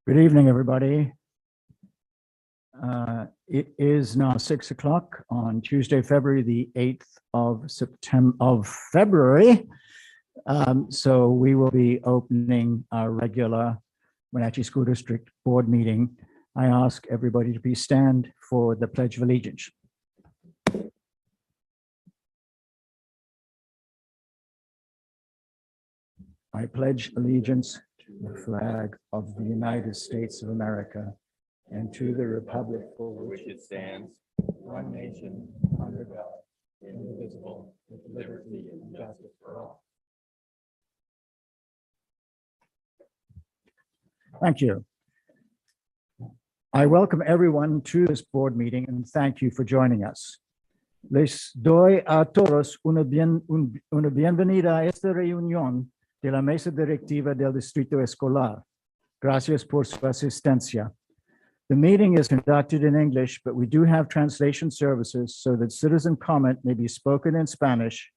Good evening, everybody. It is now 6 o'clock on Tuesday, February the 8th of February. So we will be opening our regular Wenatchee School District Board meeting. I ask everybody to please stand for the Pledge of Allegiance. I pledge allegiance to the flag of the United States of America and to the republic for which it stands, one nation, under God, indivisible, with liberty and justice for all. Thank you. I welcome everyone to this board meeting and thank you for joining us. Les doy a todos una bienvenida a esta reunión de la mesa directiva del Distrito Escolar. Gracias por su asistencia. The meeting is conducted in English, but we do have translation services so that citizen comment may be spoken in Spanish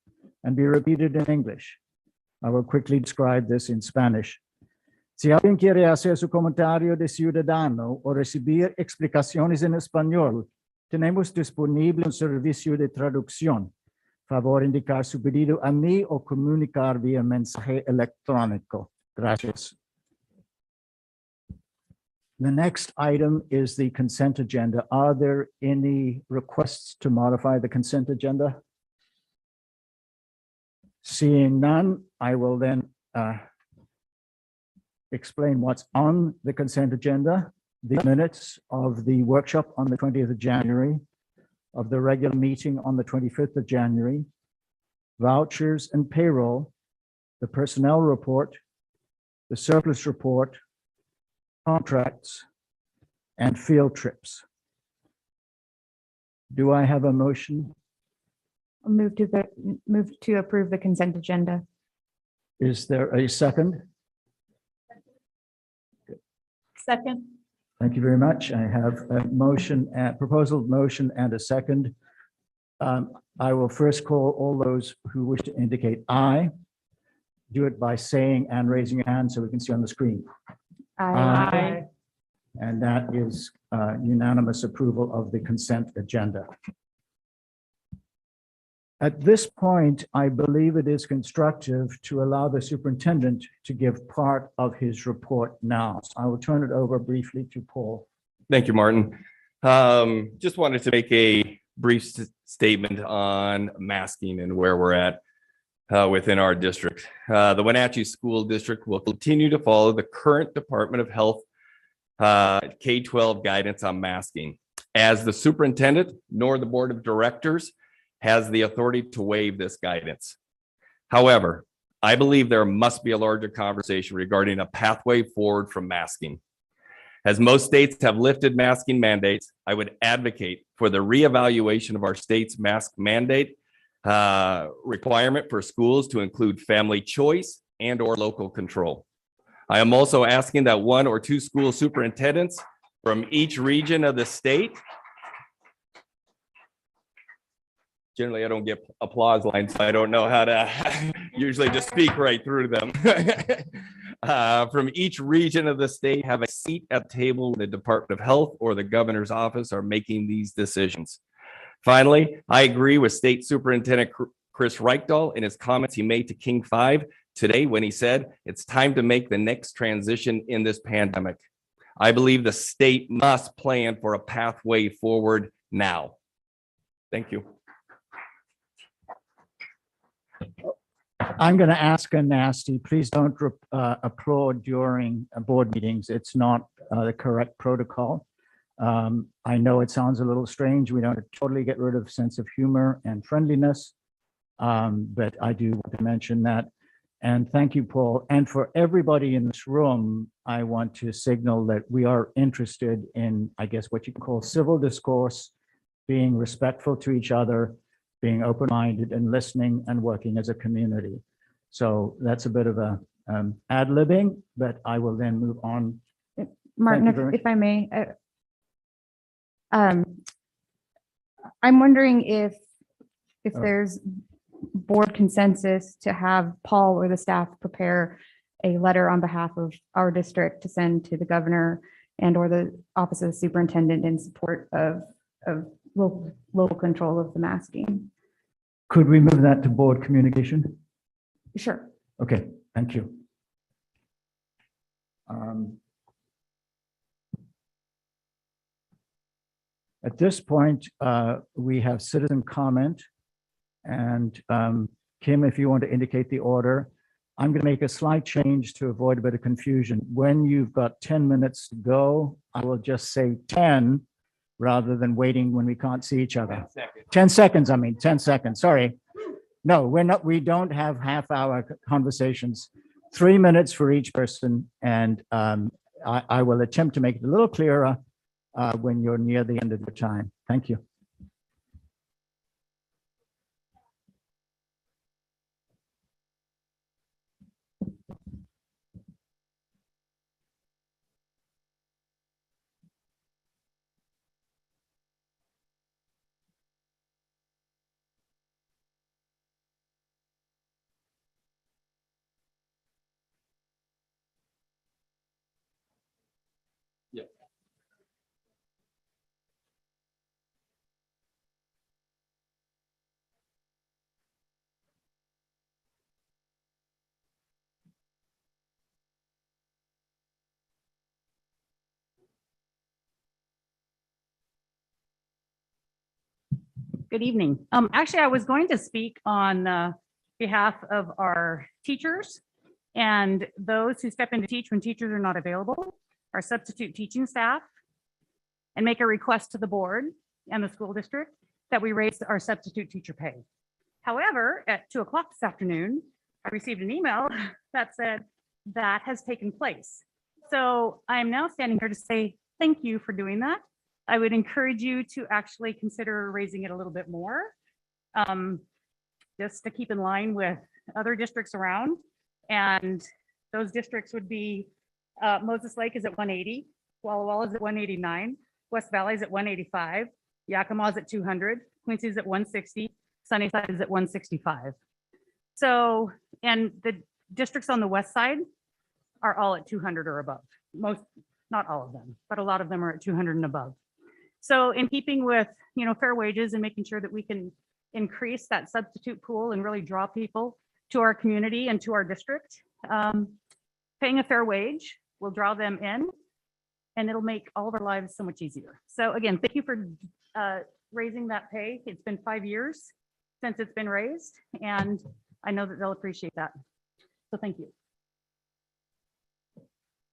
and be repeated in English. I will quickly describe this in Spanish. Si alguien quiere hacer su comentario de ciudadano o recibir explicaciones en español, tenemos disponible un servicio de traducción. Favor indicar su pedido a mí o comunicar vía mensaje electrónico. Gracias. The next item is the consent agenda. Are there any requests to modify the consent agenda? Seeing none, I will then explain what's on the consent agenda. The minutes of the workshop on the 20th of January, of the regular meeting on the 25th of January, vouchers and payroll, the personnel report, the surplus report, contracts, and field trips. Do I have a motion? I'll move to approve the consent agenda. Is there a second? Second. Thank you very much. I have a motion, proposal motion and a second. I will first call all those who wish to indicate aye. Do it by saying and raising your hand so we can see on the screen. Aye. And that is unanimous approval of the consent agenda. At this point, I believe it is constructive to allow the superintendent to give part of his report now. So I will turn it over briefly to Paul. Thank you, Martin. Just wanted to make a brief statement on masking and where we're at within our district. The Wenatchee School District will continue to follow the current Department of Health K-12 guidance on masking. As the superintendent nor the board of directors has the authority to waive this guidance. However, I believe there must be a larger conversation regarding a pathway forward from masking. As most states have lifted masking mandates, I would advocate for the reevaluation of our state's mask mandate requirement for schools to include family choice and or local control. I am also asking that one or two school superintendents from each region of the state. Generally, I don't get applause lines, so I don't know how to usually just speak right through them. From each region of the state, have a seat at the table when the Department of Health or the governor's office are making these decisions. Finally, I agree with State Superintendent Chris Reichdahl in his comments he made to King 5 today when he said, it's time to make the next transition in this pandemic. I believe the state must plan for a pathway forward now. Thank you. I'm going to ask a nasty. Please don't applaud during board meetings. It's not the correct protocol. I know it sounds a little strange. We don't totally get rid of sense of humor and friendliness, but I do want to mention that. And thank you, Paul. And for everybody in this room, I want to signal that we are interested in, I guess, what you can call civil discourse, being respectful to each other, being open-minded and listening and working as a community. So that's a bit of a ad-libbing, but I will then move on. Martin, if I may, I'm wondering if there's board consensus to have Paul or the staff prepare a letter on behalf of our district to send to the governor and or the office of the superintendent in support of local control of the masking. Could we move that to board communication? Sure. Okay, thank you. At this point, we have citizen comment. And Kim, if you want to indicate the order, I'm going to make a slight change to avoid a bit of confusion. When you've got 10 minutes to go, I will just say 10 rather than waiting when we can't see each other. 10 seconds, I mean, 10 seconds, sorry. No, we don't have half-hour conversations. 3 minutes for each person, and I will attempt to make it a little clearer when you're near the end of your time. Thank you. Good evening. Actually, I was going to speak on behalf of our teachers and those who step in to teach when teachers are not available, our substitute teaching staff, and make a request to the board and the school district that we raise our substitute teacher pay. However, at 2 o'clock this afternoon, I received an email that said that has taken place. So I am now standing here to say thank you for doing that. I would encourage you to actually consider raising it a little bit more, just to keep in line with other districts around. And those districts would be Moses Lake is at 180, Walla Walla is at 189, West Valley is at 185, Yakima is at 200, Quincy is at 160, Sunnyside is at 165. So, and the districts on the west side are all at 200 or above. Most, not all of them, but a lot of them are at 200 and above. So in keeping with, fair wages and making sure that we can increase that substitute pool and really draw people to our community and to our district, paying a fair wage will draw them in, and it'll make all of our lives so much easier. So again, thank you for raising that pay. It's been 5 years since it's been raised, and I know that they'll appreciate that. So thank you.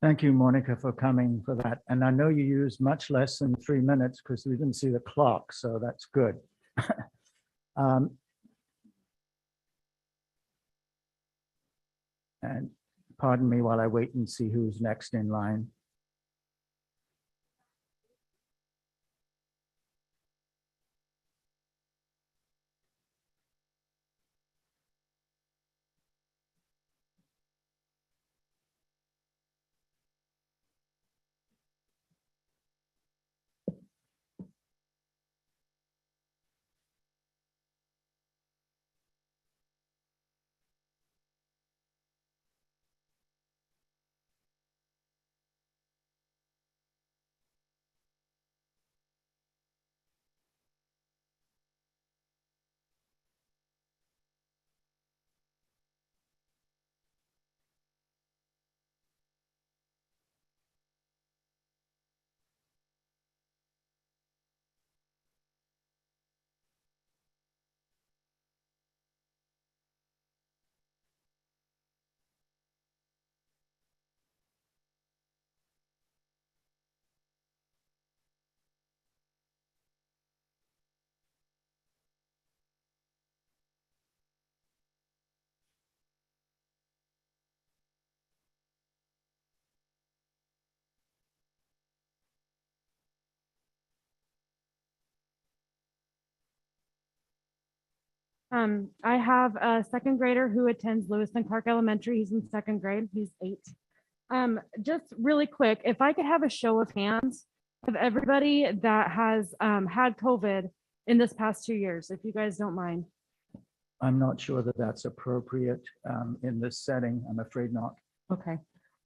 Thank you, Monica, for coming for that. And I know you used much less than 3 minutes because we didn't see the clock, so that's good. And pardon me while I wait and see who's next in line. I have a second grader who attends Lewiston Clark Elementary. He's in second grade. He's 8. Just really quick, if I could have a show of hands of everybody that has had COVID in this past 2 years, if you guys don't mind. I'm not sure that that's appropriate in this setting. I'm afraid not. Okay.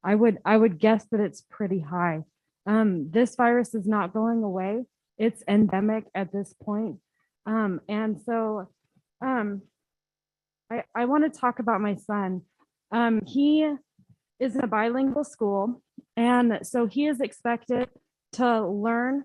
I would guess that it's pretty high. This virus is not going away. It's endemic at this point. And so I want to talk about my son. He is in a bilingual school, and so he is expected to learn,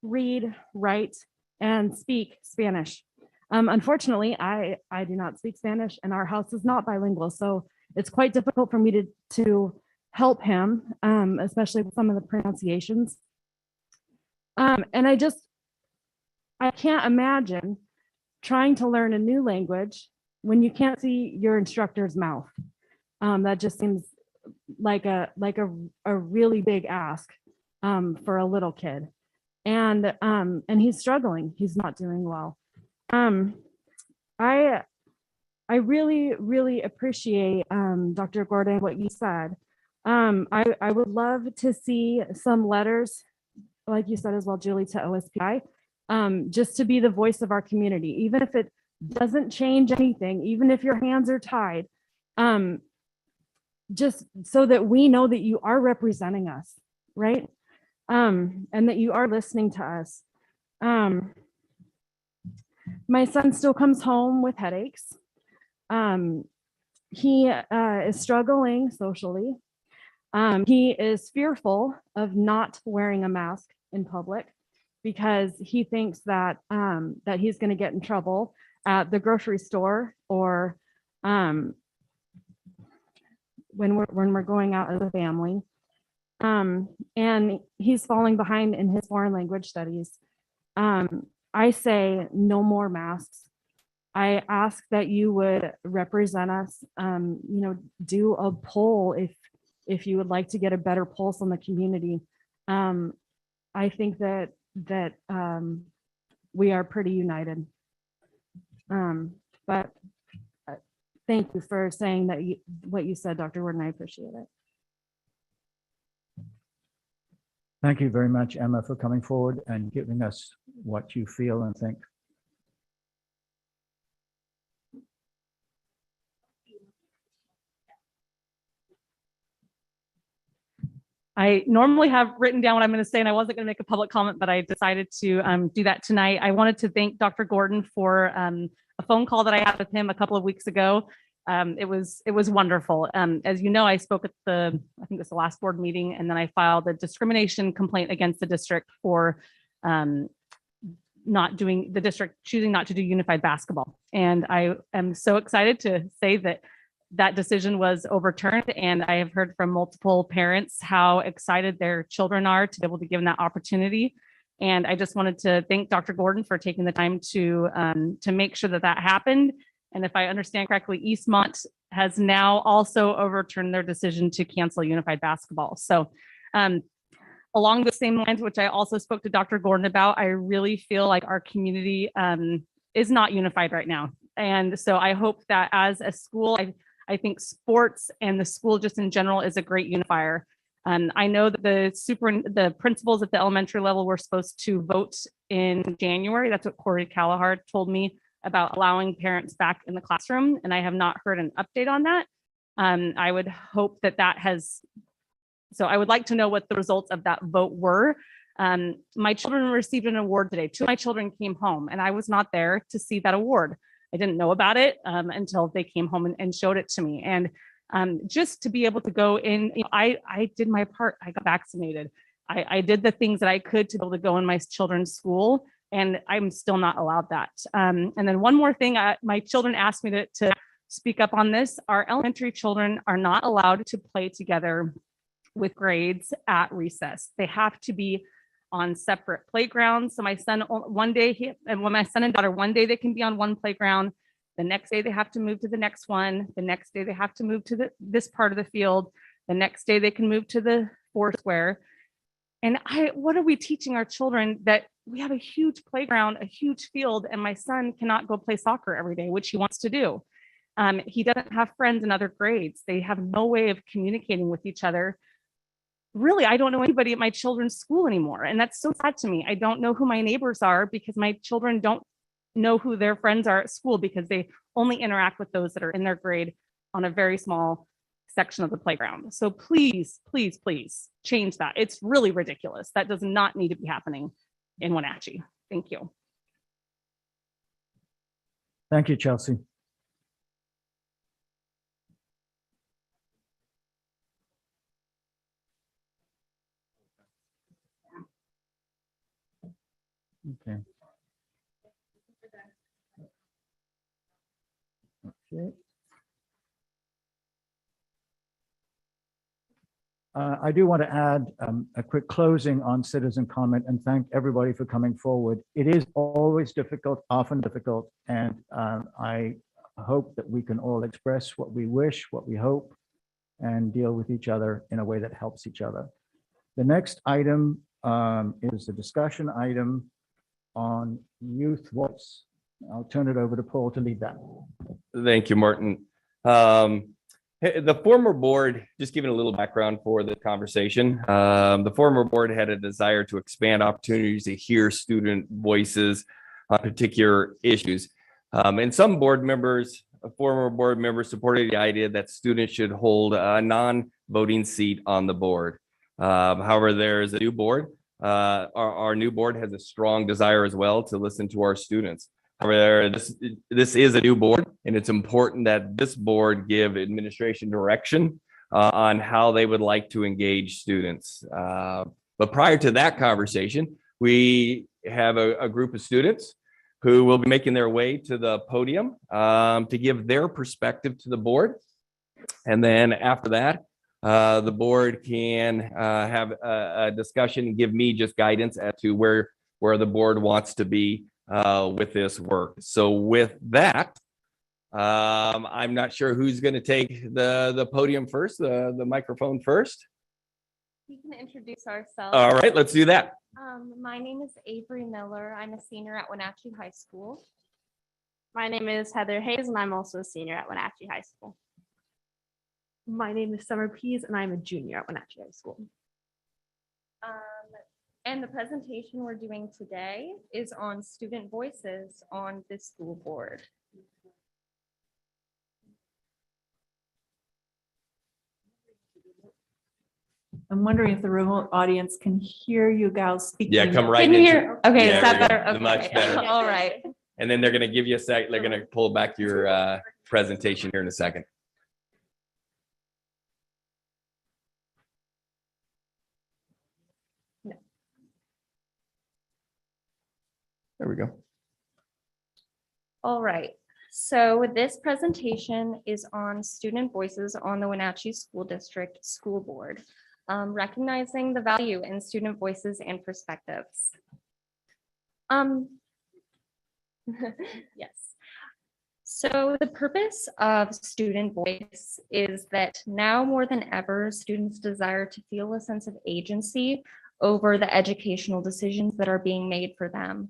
read, write, and speak Spanish. Unfortunately, I do not speak Spanish, and our house is not bilingual, so it's quite difficult for me to help him, especially with some of the pronunciations. And I can't imagine trying to learn a new language when you can't see your instructor's mouth. That just seems like a really big ask for a little kid. And he's struggling. He's not doing well. I really appreciate Dr. Gordon, what you said. I would love to see some letters, like you said as well, Julie, to OSPI, just to be the voice of our community, even if it doesn't change anything, even if your hands are tied, just so that we know that you are representing us, right? And that you are listening to us. My son still comes home with headaches. He is struggling socially. He is fearful of not wearing a mask in public because he thinks that that he's going to get in trouble at the grocery store or when we're going out as a family. And he's falling behind in his foreign language studies. I say no more masks. I ask that you would represent us, do a poll if you would like to get a better pulse on the community. I think that we are pretty united. But thank you for saying that what you said, Dr. Warden. I appreciate it. Thank you very much, Emma, for coming forward and giving us what you feel and think. I normally have written down what I'm going to say, and I wasn't going to make a public comment, but I decided to do that tonight. I wanted to thank Dr. Gordon for a phone call that I had with him a couple of weeks ago. It was wonderful. As you know, I spoke at I think it was the last board meeting, and then I filed a discrimination complaint against the district for the district choosing not to do unified basketball. And I am so excited to say that decision was overturned, and I have heard from multiple parents how excited their children are to be able to give them that opportunity. And I just wanted to thank Dr. Gordon for taking the time to make sure that happened. And if I understand correctly, Eastmont has now also overturned their decision to cancel unified basketball. So along the same lines, which I also spoke to Dr. Gordon about, I really feel like our community is not unified right now. And so I hope that as a school, I think sports and the school just in general is a great unifier. I know that the principals at the elementary level were supposed to vote in January. That's what Corey Callahar told me about allowing parents back in the classroom. And I have not heard an update on that. I would hope that so I would like to know what the results of that vote were. My children received an award today. Two of my children came home, and I was not there to see that award. I didn't know about it until they came home and showed it to me. And just to be able to go in, I did my part. I got vaccinated. I did the things that I could to be able to go in my children's school, and I'm still not allowed that. And then one more thing, my children asked me to speak up on this. Our elementary children are not allowed to play together with grades at recess. They have to be on separate playgrounds. So my son, one day, my son and daughter, one day they can be on one playground. The next day they have to move to the next one. The next day they have to move to this part of the field. The next day they can move to the foursquare. And what are we teaching our children, that we have a huge playground, a huge field, and my son cannot go play soccer every day, which he wants to do. He doesn't have friends in other grades. They have no way of communicating with each other. Really, I don't know anybody at my children's school anymore. And that's so sad to me. I don't know who my neighbors are because my children don't know who their friends are at school because they only interact with those that are in their grade on a very small section of the playground. So please, please, please change that. It's really ridiculous. That does not need to be happening in Wenatchee. Thank you. Thank you, Chelsea. Okay. Okay. I do want to add a quick closing on citizen comment and thank everybody for coming forward. It is always difficult, often difficult, and I hope that we can all express what we wish, what we hope, and deal with each other in a way that helps each other. The next item is a discussion item on youth voice. I'll turn it over to Paul to lead that. Thank you, Martin. The former board, just giving a little background for the conversation, the former board had a desire to expand opportunities to hear student voices on particular issues. And some board members, former board members supported the idea that students should hold a non-voting seat on the board. However, there is a new board. Our new board has a strong desire as well to listen to our students. However, this is a new board, and it's important that this board give administration direction on how they would like to engage students. But prior to that conversation, we have a group of students who will be making their way to the podium to give their perspective to the board. And then after that, the board can have a discussion and give me just guidance as to where the board wants to be with this work. So with that, I'm not sure who's going to take the podium first, the microphone first. We can introduce ourselves. All right, let's do that. My name is Avery Miller. I'm a senior at Wenatchee High School. My name is Heather Hayes, and I'm also a senior at Wenatchee High School. My name is Summer Pease, and I'm a junior at Wenatchee High School. And the presentation we're doing today is on student voices on the school board. I'm wondering if the remote audience can hear you gals speaking. Yeah, come right Can you into. hear? Okay, Yeah, is that there we go. better? Much Okay. better. All right. And then they're going to give you a sec. They're going to pull back your presentation here in a second. There we go. All right. So this presentation is on student voices on the Wenatchee School District School Board, recognizing the value in student voices and perspectives. Yes. So the purpose of student voice is that now more than ever, students desire to feel a sense of agency over the educational decisions that are being made for them.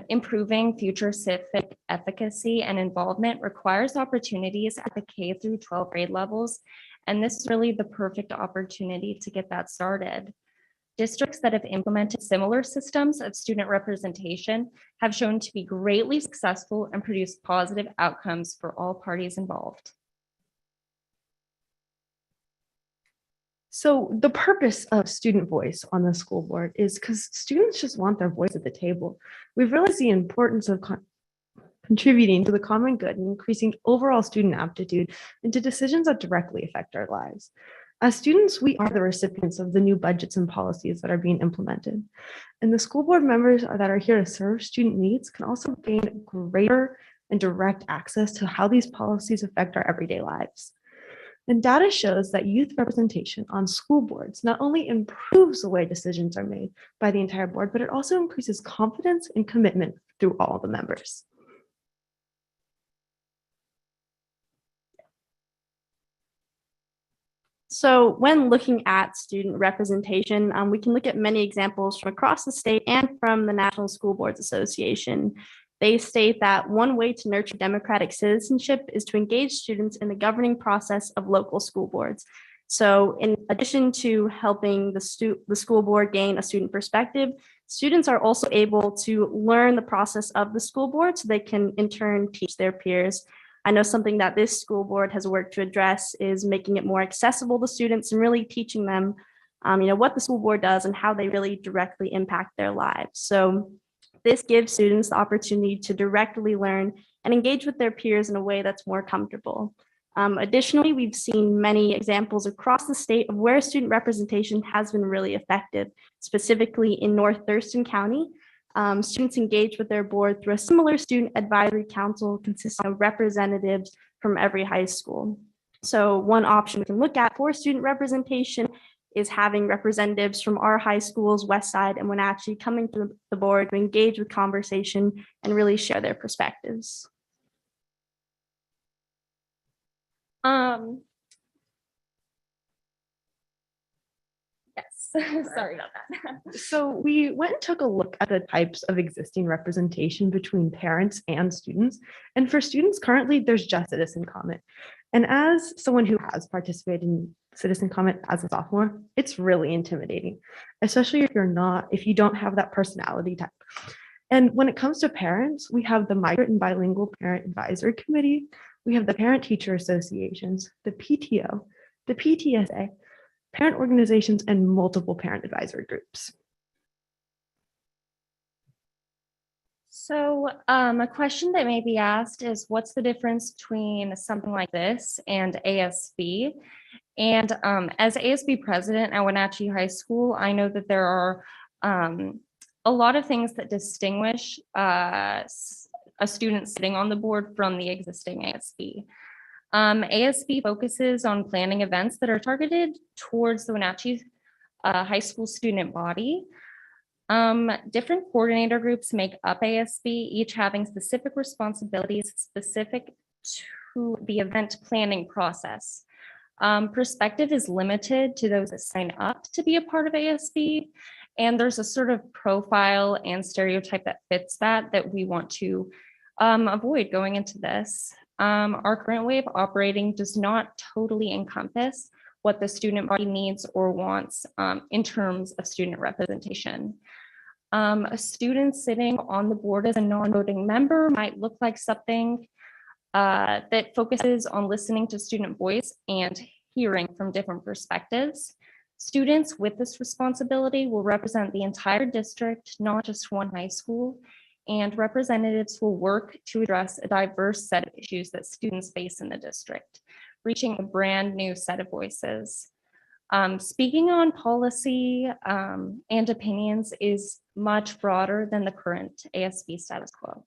Improving future civic efficacy and involvement requires opportunities at the K through 12 grade levels, and this is really the perfect opportunity to get that started. Districts that have implemented similar systems of student representation have shown to be greatly successful and produce positive outcomes for all parties involved. So the purpose of student voice on the school board is because students just want their voice at the table. We've realized the importance of contributing to the common good and increasing overall student aptitude into decisions that directly affect our lives. As students, we are the recipients of the new budgets and policies that are being implemented. And the school board members that are here to serve student needs can also gain greater and direct access to how these policies affect our everyday lives. And data shows that youth representation on school boards not only improves the way decisions are made by the entire board, but it also increases confidence and commitment through all the members. So when looking at student representation, we can look at many examples from across the state and from the National School Boards Association. They state that one way to nurture democratic citizenship is to engage students in the governing process of local school boards. So in addition to helping the school board gain a student perspective, students are also able to learn the process of the school board so they can in turn teach their peers. I know something that this school board has worked to address is making it more accessible to students and really teaching them, what the school board does and how they really directly impact their lives. So this gives students the opportunity to directly learn and engage with their peers in a way that's more comfortable. Additionally, we've seen many examples across the state of where student representation has been really effective, specifically in North Thurston County. Students engage with their board through a similar student advisory council consisting of representatives from every high school. So one option we can look at for student representation is having representatives from our high schools, Westside and Wenatchee, coming to the board to engage with conversation and really share their perspectives. Yes, sorry about that. So we went and took a look at the types of existing representation between parents and students. And for students currently, there's just citizen comment. And as someone who has participated in citizen comment as a sophomore, it's really intimidating, especially if you don't have that personality type. And when it comes to parents, we have the Migrant and Bilingual Parent Advisory Committee, we have the Parent Teacher Associations, the PTO, the PTSA, parent organizations, and multiple parent advisory groups. So a question that may be asked is, what's the difference between something like this and ASB? And as ASB president at Wenatchee High School, I know that there are a lot of things that distinguish a student sitting on the board from the existing ASB. ASB focuses on planning events that are targeted towards the Wenatchee High School student body. Different coordinator groups make up ASB, each having specific responsibilities specific to the event planning process. Perspective is limited to those that sign up to be a part of ASB, and there's a sort of profile and stereotype that fits that we want to avoid going into this. Our current way of operating does not totally encompass what the student body needs or wants in terms of student representation. A student sitting on the board as a non-voting member might look like something that focuses on listening to student voice and hearing from different perspectives. Students with this responsibility will represent the entire district, not just one high school, and representatives will work to address a diverse set of issues that students face in the district, reaching a brand new set of voices. Speaking on policy and opinions is much broader than the current ASB status quo.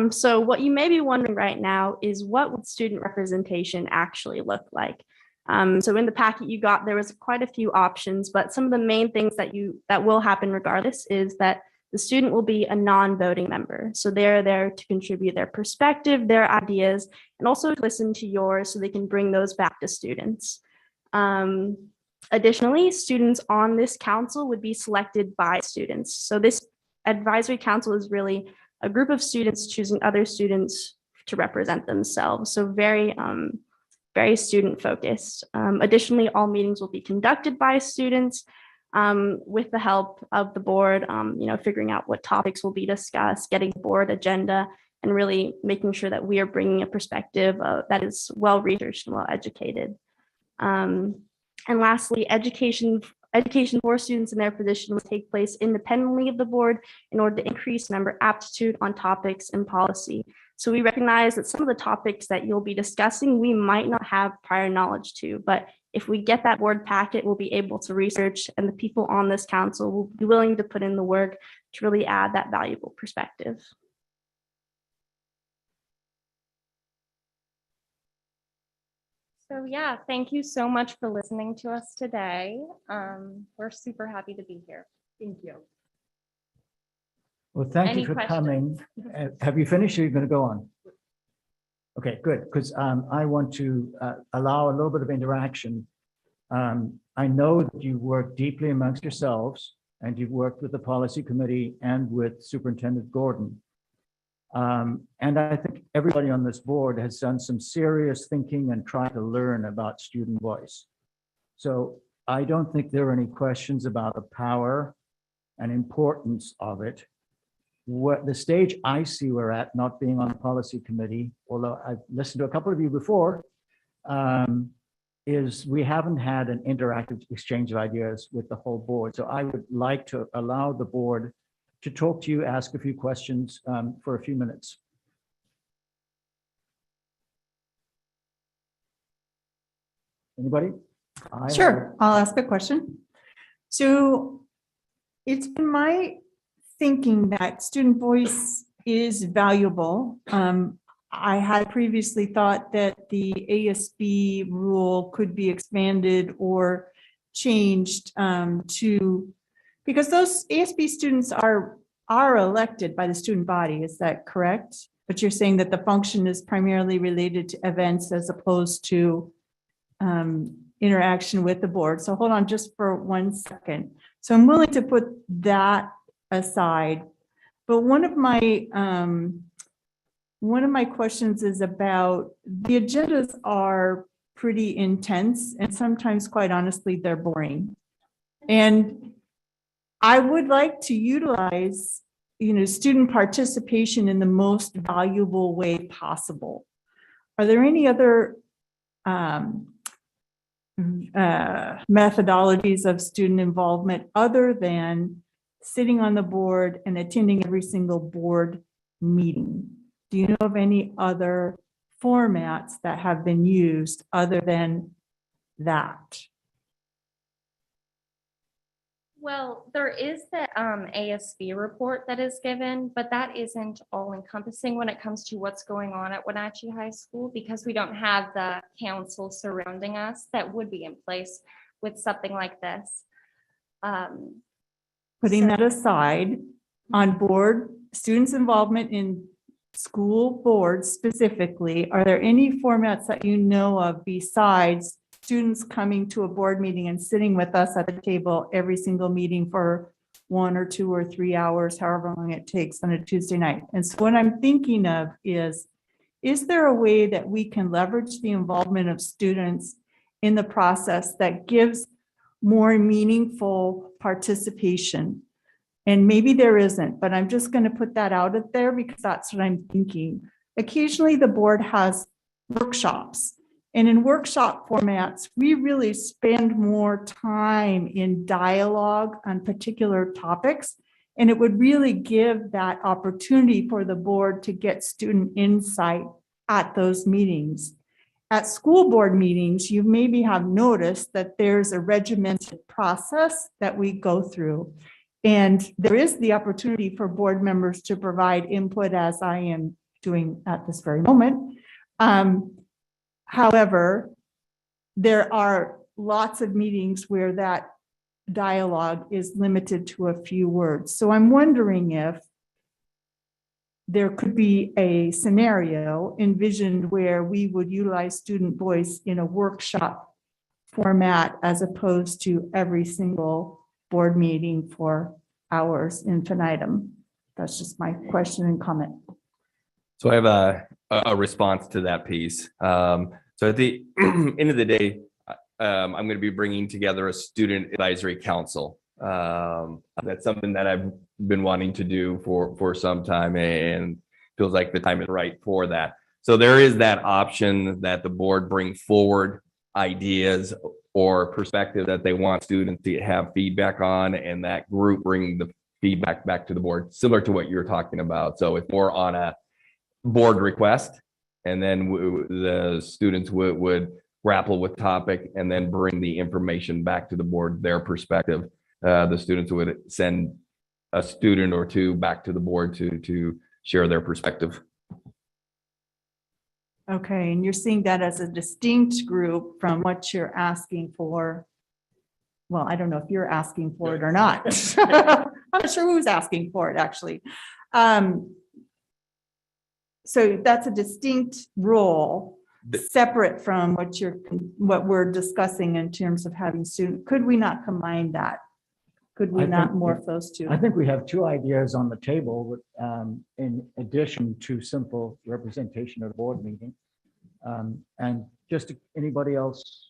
So what you may be wondering right now is, what would student representation actually look like? So in the packet you got, there was quite a few options, but some of the main things that will happen regardless is that the student will be a non-voting member. So they're there to contribute their perspective, their ideas, and also to listen to yours so they can bring those back to students. Additionally, students on this council would be selected by students. So this advisory council is really a group of students choosing other students to represent themselves. So very student focused. Additionally, all meetings will be conducted by students with the help of the board, figuring out what topics will be discussed, getting the board agenda, and really making sure that we are bringing a perspective that is well researched and well educated. And lastly, education for students in their position will take place independently of the board in order to increase member aptitude on topics and policy. So we recognize that some of the topics that you'll be discussing, we might not have prior knowledge to, but if we get that board packet, we'll be able to research, and the people on this council will be willing to put in the work to really add that valuable perspective. So yeah, thank you so much for listening to us today. We're super happy to be here. Thank you. Well, thank Any you for questions? coming. Have you finished or are you going to go on? Okay, good, because I want to allow a little bit of interaction. I know that you work deeply amongst yourselves, and you've worked with the policy committee and with Superintendent Gordon. And I think everybody on this board has done some serious thinking and tried to learn about student voice. So I don't think there are any questions about the power and importance of it. what the stage I see we're at, not being on the policy committee, although I've listened to a couple of you before, is we haven't had an interactive exchange of ideas with the whole board. So I would like to allow the board to talk to you, ask a few questions for a few minutes. Anybody? Sure, I'll ask a question. So it's been my thinking that student voice is valuable. I had previously thought that the ASB rule could be expanded or changed because those ASB students are elected by the student body. Is that correct? But you're saying that the function is primarily related to events as opposed to interaction with the board. So hold on just for 1 second. So I'm willing to put that aside. But one of my questions is about the agendas are pretty intense and sometimes, quite honestly, they're boring. And I would like to utilize, student participation in the most valuable way possible. Are there any other methodologies of student involvement other than sitting on the board and attending every single board meeting? Do you know of any other formats that have been used other than that? Well, there is the ASB report that is given, but that isn't all encompassing when it comes to what's going on at Wenatchee High School, because we don't have the council surrounding us that would be in place with something like this. Putting that aside, on board, students' involvement in school boards specifically, are there any formats that you know of besides students coming to a board meeting and sitting with us at the table every single meeting for 1 or 2 or 3 hours, however long it takes on a Tuesday night? And so what I'm thinking of is there a way that we can leverage the involvement of students in the process that gives more meaningful participation? And maybe there isn't, but I'm just going to put that out there because that's what I'm thinking. Occasionally the board has workshops. And in workshop formats, we really spend more time in dialogue on particular topics. And it would really give that opportunity for the board to get student insight at those meetings. At school board meetings, you maybe have noticed that there's a regimented process that we go through. And there is the opportunity for board members to provide input, as I am doing at this very moment. However, there are lots of meetings where that dialogue is limited to a few words. So I'm wondering if there could be a scenario envisioned where we would utilize student voice in a workshop format as opposed to every single board meeting for hours infinitum. That's just my question and comment. So I have a response to that piece. So at the end of the day, I'm going to be bringing together a student advisory council. That's something that I've been wanting to do for some time, and feels like the time is right for that. So there is that option that the board bring forward ideas or perspective that they want students to have feedback on, and that group bring the feedback back to the board, similar to what you're talking about. So it's more on a board request, and then the students would grapple with topic and then bring the information back to the board, their perspective. The students would send a student or two back to the board to share their perspective. Okay, and you're seeing that as a distinct group from what you're asking for. Well, I don't know if you're asking for it or not. I'm not sure who's asking for it, actually. So that's a distinct role, separate from what we're discussing in terms of having students. Could we not combine that? Could we not morph those two? I think we have two ideas on the table in addition to simple representation at a board meeting. And just anybody else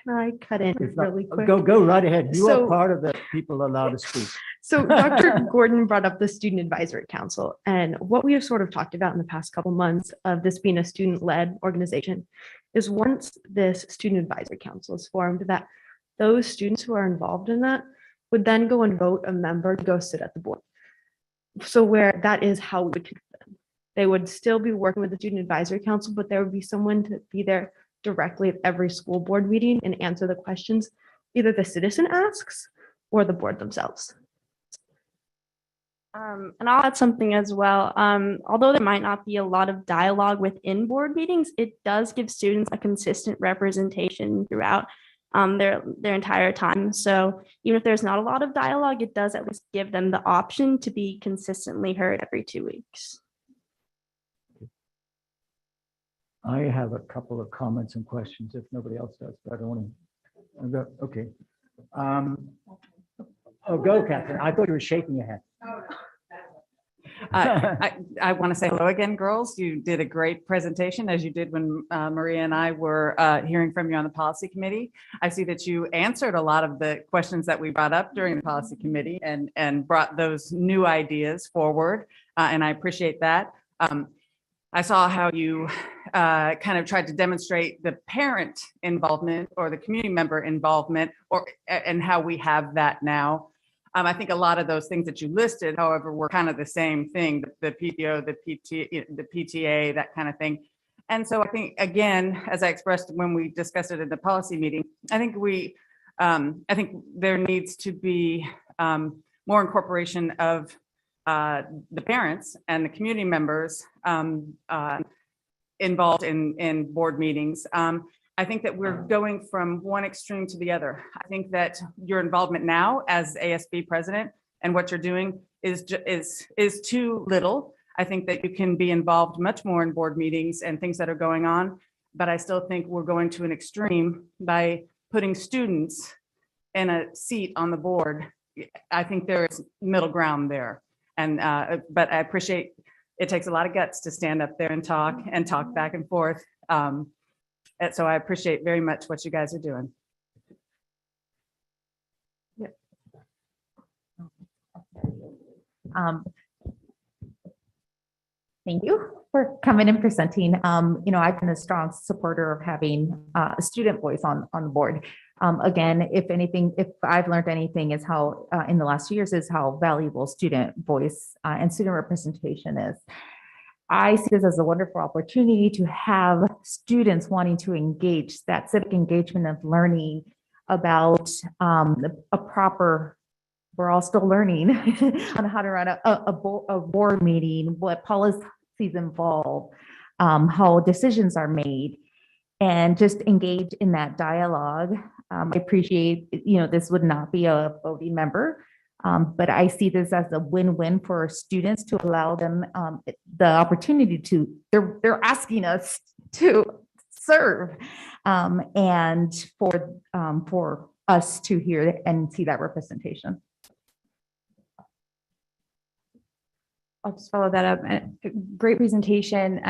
Can I cut in If not, really quick? go right ahead. You are So- part of the people allowed to speak. So Dr. Gordon brought up the Student Advisory Council, and what we have sort of talked about in the past couple months of this being a student-led organization is once this Student Advisory Council is formed, that those students who are involved in that would then go and vote a member to go sit at the board. So where that is how we would connect them. They would still be working with the Student Advisory Council, but there would be someone to be there directly at every school board meeting and answer the questions either the citizen asks or the board themselves. And I'll add something as well. Although there might not be a lot of dialogue within board meetings, it does give students a consistent representation throughout their entire time. So even if there's not a lot of dialogue, it does at least give them the option to be consistently heard every 2 weeks. I have a couple of comments and questions if nobody else does, but I don't want to. Okay. Oh, go, Catherine. I thought you were shaking your head. I want to say hello again, girls. You did a great presentation, as you did when Maria and I were hearing from you on the policy committee. I see that you answered a lot of the questions that we brought up during the policy committee and brought those new ideas forward, and I appreciate that. I saw how you kind of tried to demonstrate the parent involvement or the community member involvement, and how we have that now. I think a lot of those things that you listed, however, were kind of the same thing, the PTO, the PTA, that kind of thing. And so I think, again, as I expressed when we discussed it in the policy meeting, I think there needs to be more incorporation of the parents and the community members involved in board meetings. I think that we're going from one extreme to the other. I think that your involvement now as ASB president and what you're doing is too little. I think that you can be involved much more in board meetings and things that are going on, but I still think we're going to an extreme by putting students in a seat on the board. I think there is middle ground there. And but I appreciate it takes a lot of guts to stand up there and talk back and forth. And so I appreciate very much what you guys are doing. Thank you for coming and presenting. I've been a strong supporter of having a student voice on the board. Again, if I've learned anything is how in the last 2 years is how valuable student voice and student representation is. I see this as a wonderful opportunity to have students wanting to engage, that civic engagement of learning about we're all still learning on how to run a board meeting, what policies involve, how decisions are made, and just engage in that dialogue. I appreciate, this would not be a voting member, but I see this as a win-win for students to allow them the opportunity they're asking us to serve, and for us to hear and see that representation. I'll just follow that up. Great presentation.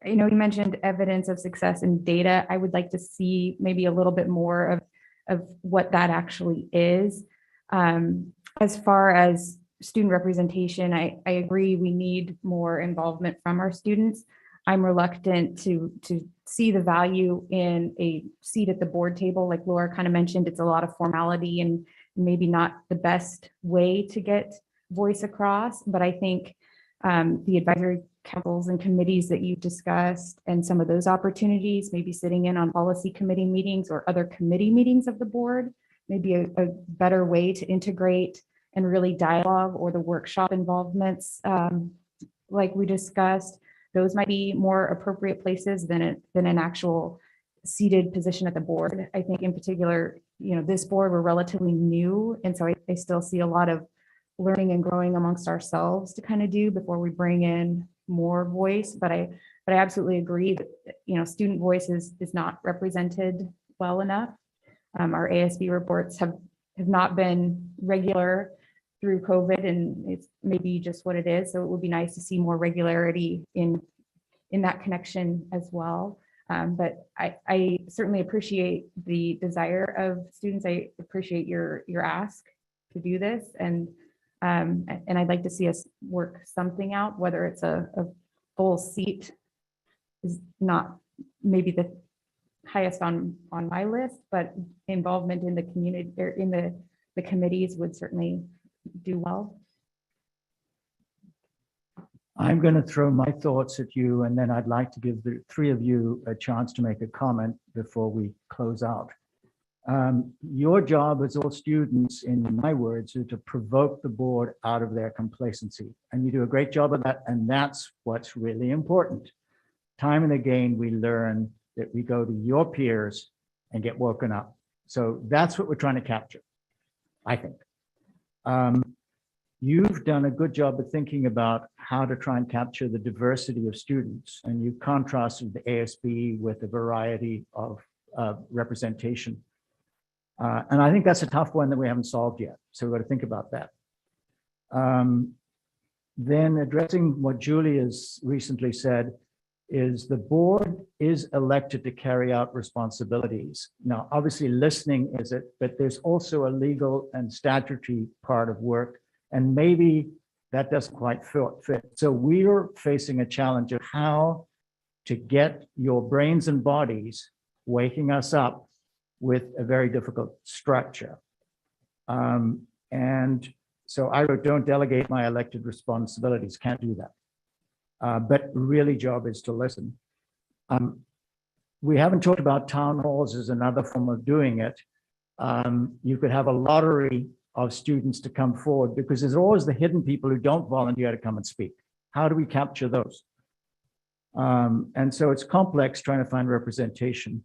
You mentioned evidence of success in data. I would like to see maybe a little bit more of what that actually is. As far as student representation, I agree we need more involvement from our students. I'm reluctant to see the value in a seat at the board table. Like Laura kind of mentioned, it's a lot of formality and maybe not the best way to get voice across, but I think the advisory councils and committees that you've discussed and some of those opportunities, maybe sitting in on policy committee meetings or other committee meetings of the board, maybe a better way to integrate and really dialogue, or the workshop involvements like we discussed. Those might be more appropriate places than an actual seated position at the board. I think in particular, this board, we're relatively new, and so I still see a lot of learning and growing amongst ourselves to kind of do before we bring in more voice. But I absolutely agree that student voice is not represented well enough. Our ASB reports have not been regular through COVID, and it's maybe just what it is. So it would be nice to see more regularity in that connection as well. But I certainly appreciate the desire of students. I appreciate your ask to do this, and I'd like to see us work something out, whether it's a full seat is not maybe the highest on my list, but involvement in the community or in the committees would certainly do well. I'm going to throw my thoughts at you, and then I'd like to give the three of you a chance to make a comment before we close out. Your job as all students, in my words, is to provoke the board out of their complacency. And you do a great job of that, and that's what's really important. Time and again, we learn that we go to your peers and get woken up. So that's what we're trying to capture, I think. You've done a good job of thinking about how to try and capture the diversity of students, and you contrasted the ASB with a variety of representation. And I think that's a tough one that we haven't solved yet. So we've got to think about that. Then addressing what Julie has recently said is the board is elected to carry out responsibilities. Now, obviously listening is it, but there's also a legal and statutory part of work, and maybe that doesn't quite fit. So we're facing a challenge of how to get your brains and bodies waking us up with a very difficult structure. And so I wrote, don't delegate my elected responsibilities, can't do that. But really job is to listen. We haven't talked about town halls as another form of doing it. You could have a lottery of students to come forward, because there's always the hidden people who don't volunteer to come and speak. How do we capture those? And so it's complex trying to find representation.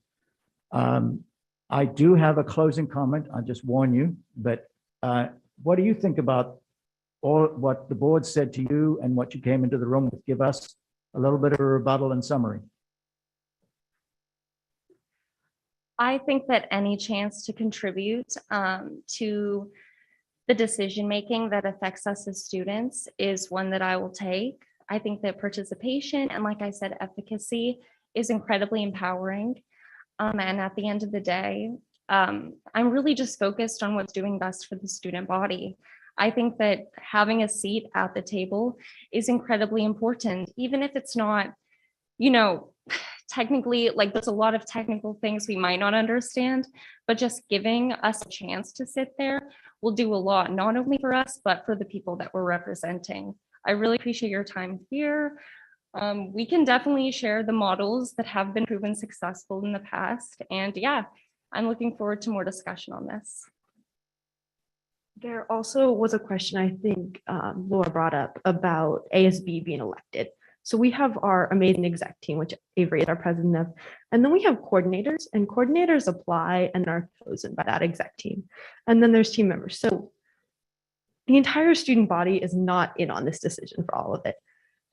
I do have a closing comment, I'll just warn you, but what do you think about all what the board said to you and what you came into the room with? Give us a little bit of a rebuttal and summary. I think that any chance to contribute to the decision-making that affects us as students is one that I will take. I think that participation and, like I said, efficacy is incredibly empowering. And at the end of the day, I'm really just focused on what's doing best for the student body. I think that having a seat at the table is incredibly important, even if it's not, technically, like there's a lot of technical things we might not understand, but just giving us a chance to sit there will do a lot, not only for us, but for the people that we're representing. I really appreciate your time here. We can definitely share the models that have been proven successful in the past. And yeah, I'm looking forward to more discussion on this. There also was a question I think Laura brought up about ASB being elected. So we have our amazing exec team, which Avery is our president of, and then we have coordinators, and coordinators apply and are chosen by that exec team. And then there's team members. So the entire student body is not in on this decision for all of it.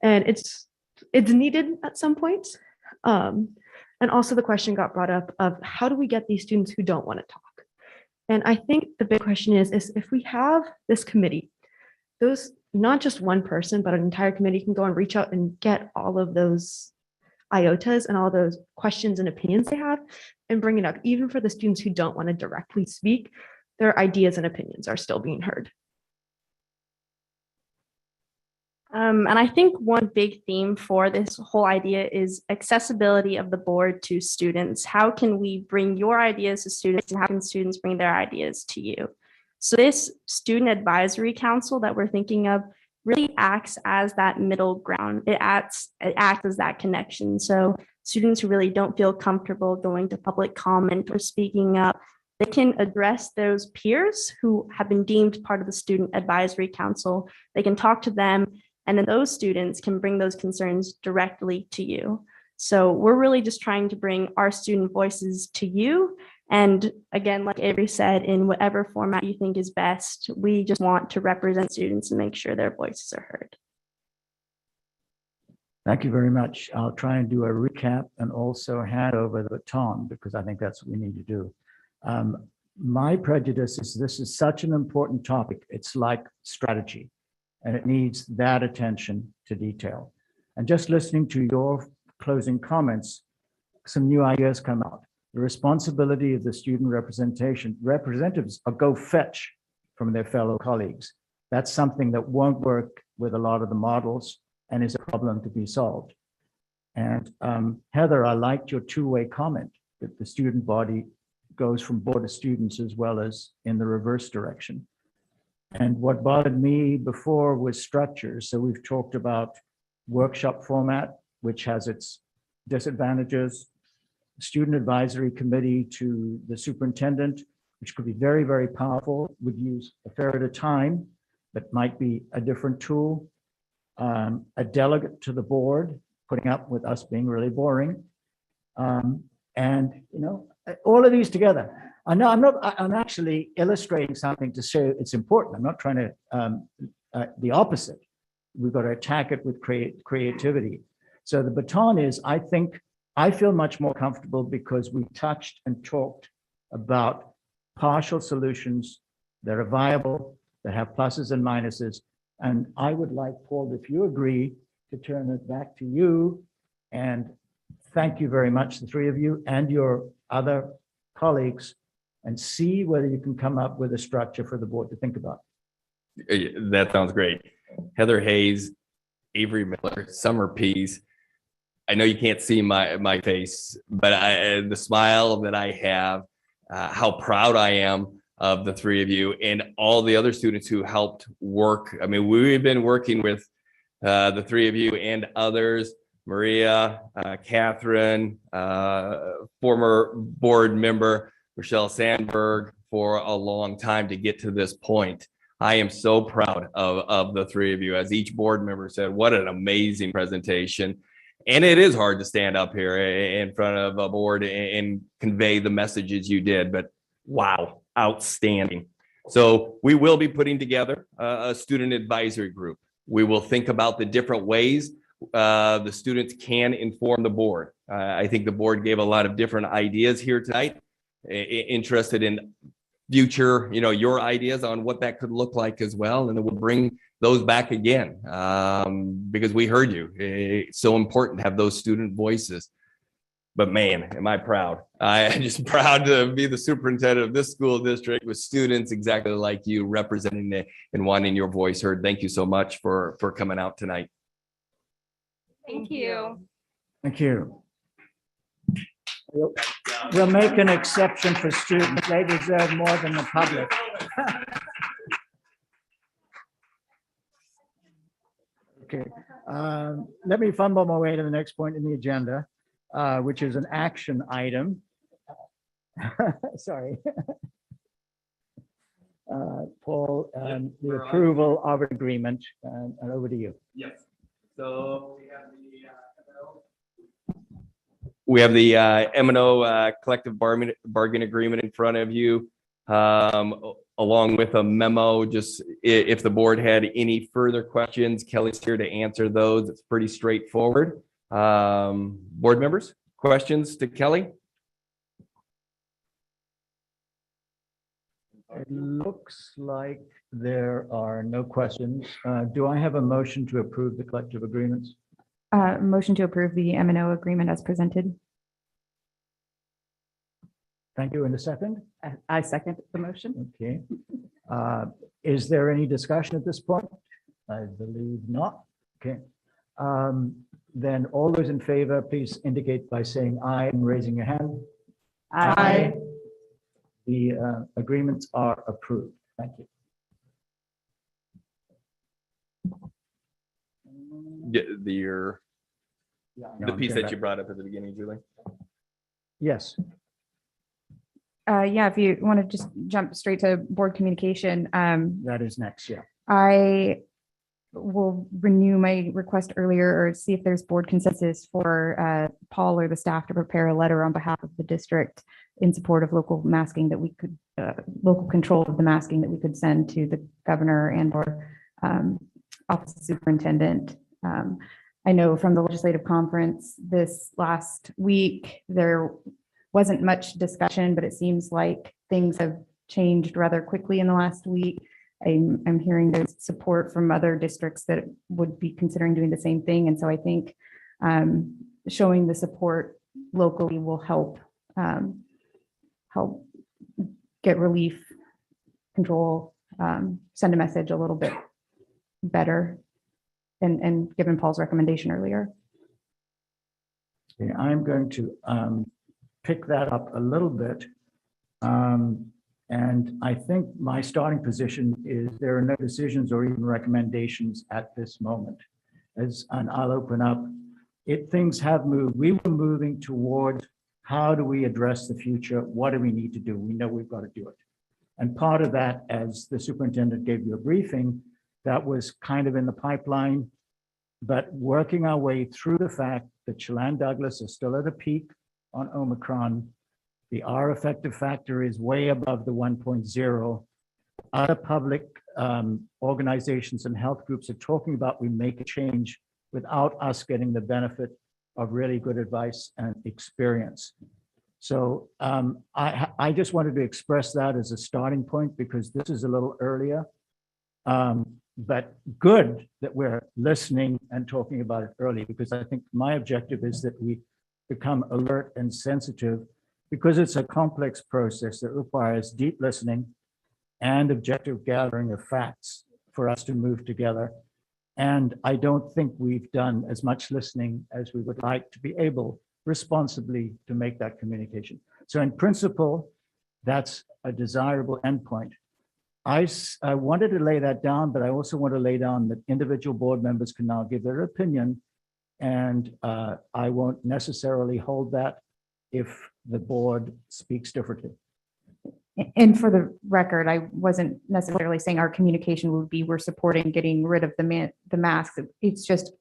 And it's needed at some points. And also the question got brought up of how do we get these students who don't want to talk? And I think the big question is if we have this committee, those, not just one person, but an entire committee can go and reach out and get all of those IOTAs and all those questions and opinions they have and bring it up. Even for the students who don't want to directly speak, their ideas and opinions are still being heard. And I think one big theme for this whole idea is accessibility of the board to students. How can we bring your ideas to students, and how can students bring their ideas to you? So this student advisory council that we're thinking of really acts as that middle ground. It acts as that connection. So students who really don't feel comfortable going to public comment or speaking up, they can address those peers who have been deemed part of the student advisory council. They can talk to them, and then those students can bring those concerns directly to you. So we're really just trying to bring our student voices to you. And again, like Avery said, in whatever format you think is best, we just want to represent students and make sure their voices are heard. Thank you very much. I'll try and do a recap and also hand over the baton, because I think that's what we need to do. My prejudice is this is such an important topic. It's like strategy, and it needs that attention to detail. And just listening to your closing comments some new ideas come out. The responsibility of the student representatives are go fetch from their fellow colleagues. That's something that won't work with a lot of the models and is a problem to be solved. And Heather, I liked your two-way comment that the student body goes from board of students as well as in the reverse direction. And what bothered me before was structure. So we've talked about workshop format, which has its disadvantages, student advisory committee to the superintendent, which could be very, very powerful, would use a fair bit of time, but might be a different tool. A delegate to the board, putting up with us being really boring. And, you know, all of these together. I know I'm actually illustrating something to say it's important. I'm not trying to, the opposite. We've got to attack it with creativity. So the baton is, I feel much more comfortable because we touched and talked about partial solutions that are viable, that have pluses and minuses. And I would like, Paul, if you agree, to turn it back to you. And thank you very much, the three of you and your other colleagues, and see whether you can come up with a structure for the board to think about. That sounds great. Heather Hayes, Avery Miller, Summer Pease. I know you can't see my face, but the smile that I have, how proud I am of the three of you and all the other students who helped work. I mean, we've been working with the three of you and others, Maria, Catherine, former board member, Rochelle Sandberg, for a long time to get to this point. I am so proud of the three of you. As each board member said, what an amazing presentation. And it is hard to stand up here in front of a board and convey the messages you did, but wow, outstanding. So we will be putting together a student advisory group. We will think about the different ways the students can inform the board. I think the board gave a lot of different ideas here tonight. Interested in future, you know, your ideas on what that could look like as well. And then we'll bring those back again because we heard you. It's so important to have those student voices. But man, am I proud. I'm just proud to be the superintendent of this school district with students exactly like you, representing it and wanting your voice heard. Thank you so much for coming out tonight. Thank you. Thank you. We'll make an exception for students. They deserve more than the public. Okay, let me fumble my way to the next point in the agenda, which is an action item. Sorry. Paul, the approval of an agreement, and over to you. Yes. So we have the M&O collective bargain agreement in front of you, along with a memo. Just if the board had any further questions, Kelly's here to answer those. It's pretty straightforward. Board members, questions to Kelly? It looks like there are no questions. Do I have a motion to approve the collective agreements? Motion to approve the M&O agreement as presented. Thank you. In a second. I second the motion. Okay. Is there any discussion at this point? I believe not. Okay. Then all those in favor, please indicate by saying aye and raising your hand. Aye. The agreements are approved. Thank you. The piece that you brought up at the beginning, Julie. Yes. Yeah, if you want to just jump straight to board communication. That is next, yeah. I will renew my request earlier or see if there's board consensus for Paul or the staff to prepare a letter on behalf of the district in support of local masking that we could, local control of the masking that we could send to the governor and or office of superintendent. I know from the legislative conference this last week, there wasn't much discussion, but it seems like things have changed rather quickly in the last week. I'm hearing there's support from other districts that would be considering doing the same thing. And so I think showing the support locally will help get relief, control, send a message a little bit better, and given Paul's recommendation earlier. Okay, I'm going to pick that up a little bit. And I think my starting position is there are no decisions or even recommendations at this moment. And I'll open up. Things have moved. We were moving towards how do we address the future? What do we need to do? We know we've got to do it. And part of that, as the superintendent gave you a briefing, that was kind of in the pipeline, but working our way through the fact that Chelan Douglas is still at a peak on Omicron. The R effective factor is way above the 1.0. Other public organizations and health groups are talking about we make a change without us getting the benefit of really good advice and experience. So I just wanted to express that as a starting point because this is a little earlier, but good that we're listening and talking about it early, because I think my objective is that we become alert and sensitive because it's a complex process that requires deep listening and objective gathering of facts for us to move together. And I don't think we've done as much listening as we would like to be able responsibly to make that communication. So in principle, that's a desirable endpoint. I wanted to lay that down, but I also want to lay down that individual board members can now give their opinion, and I won't necessarily hold that if the board speaks differently. And for the record, I wasn't necessarily saying our communication would be we're supporting getting rid of the masks. It's just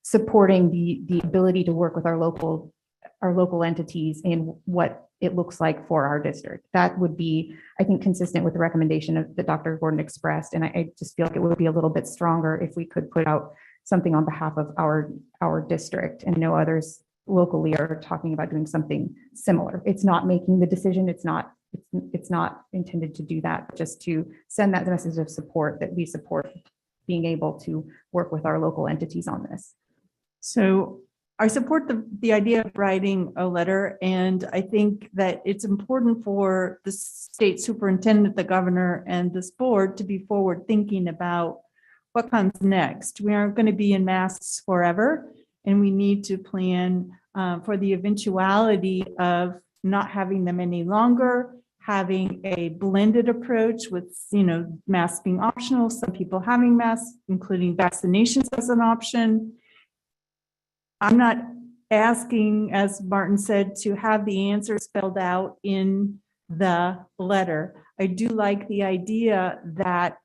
supporting the ability to work with our local entities in what it looks like for our district. That would be, I think, consistent with the recommendation that Dr. Gordon expressed. And I just feel like it would be a little bit stronger if we could put out something on behalf of our district, and no others locally are talking about doing something similar. It's not making the decision. It's not intended to do that, just to send that message of support that we support being able to work with our local entities on this. So I support the idea of writing a letter, and I think that it's important for the state superintendent, the governor, and this board to be forward thinking about what comes next. We aren't going to be in masks forever, and we need to plan for the eventuality of not having them any longer, having a blended approach with, masks being optional, some people having masks, including vaccinations as an option. I'm not asking, as Martin said, to have the answer spelled out in the letter. I do like the idea that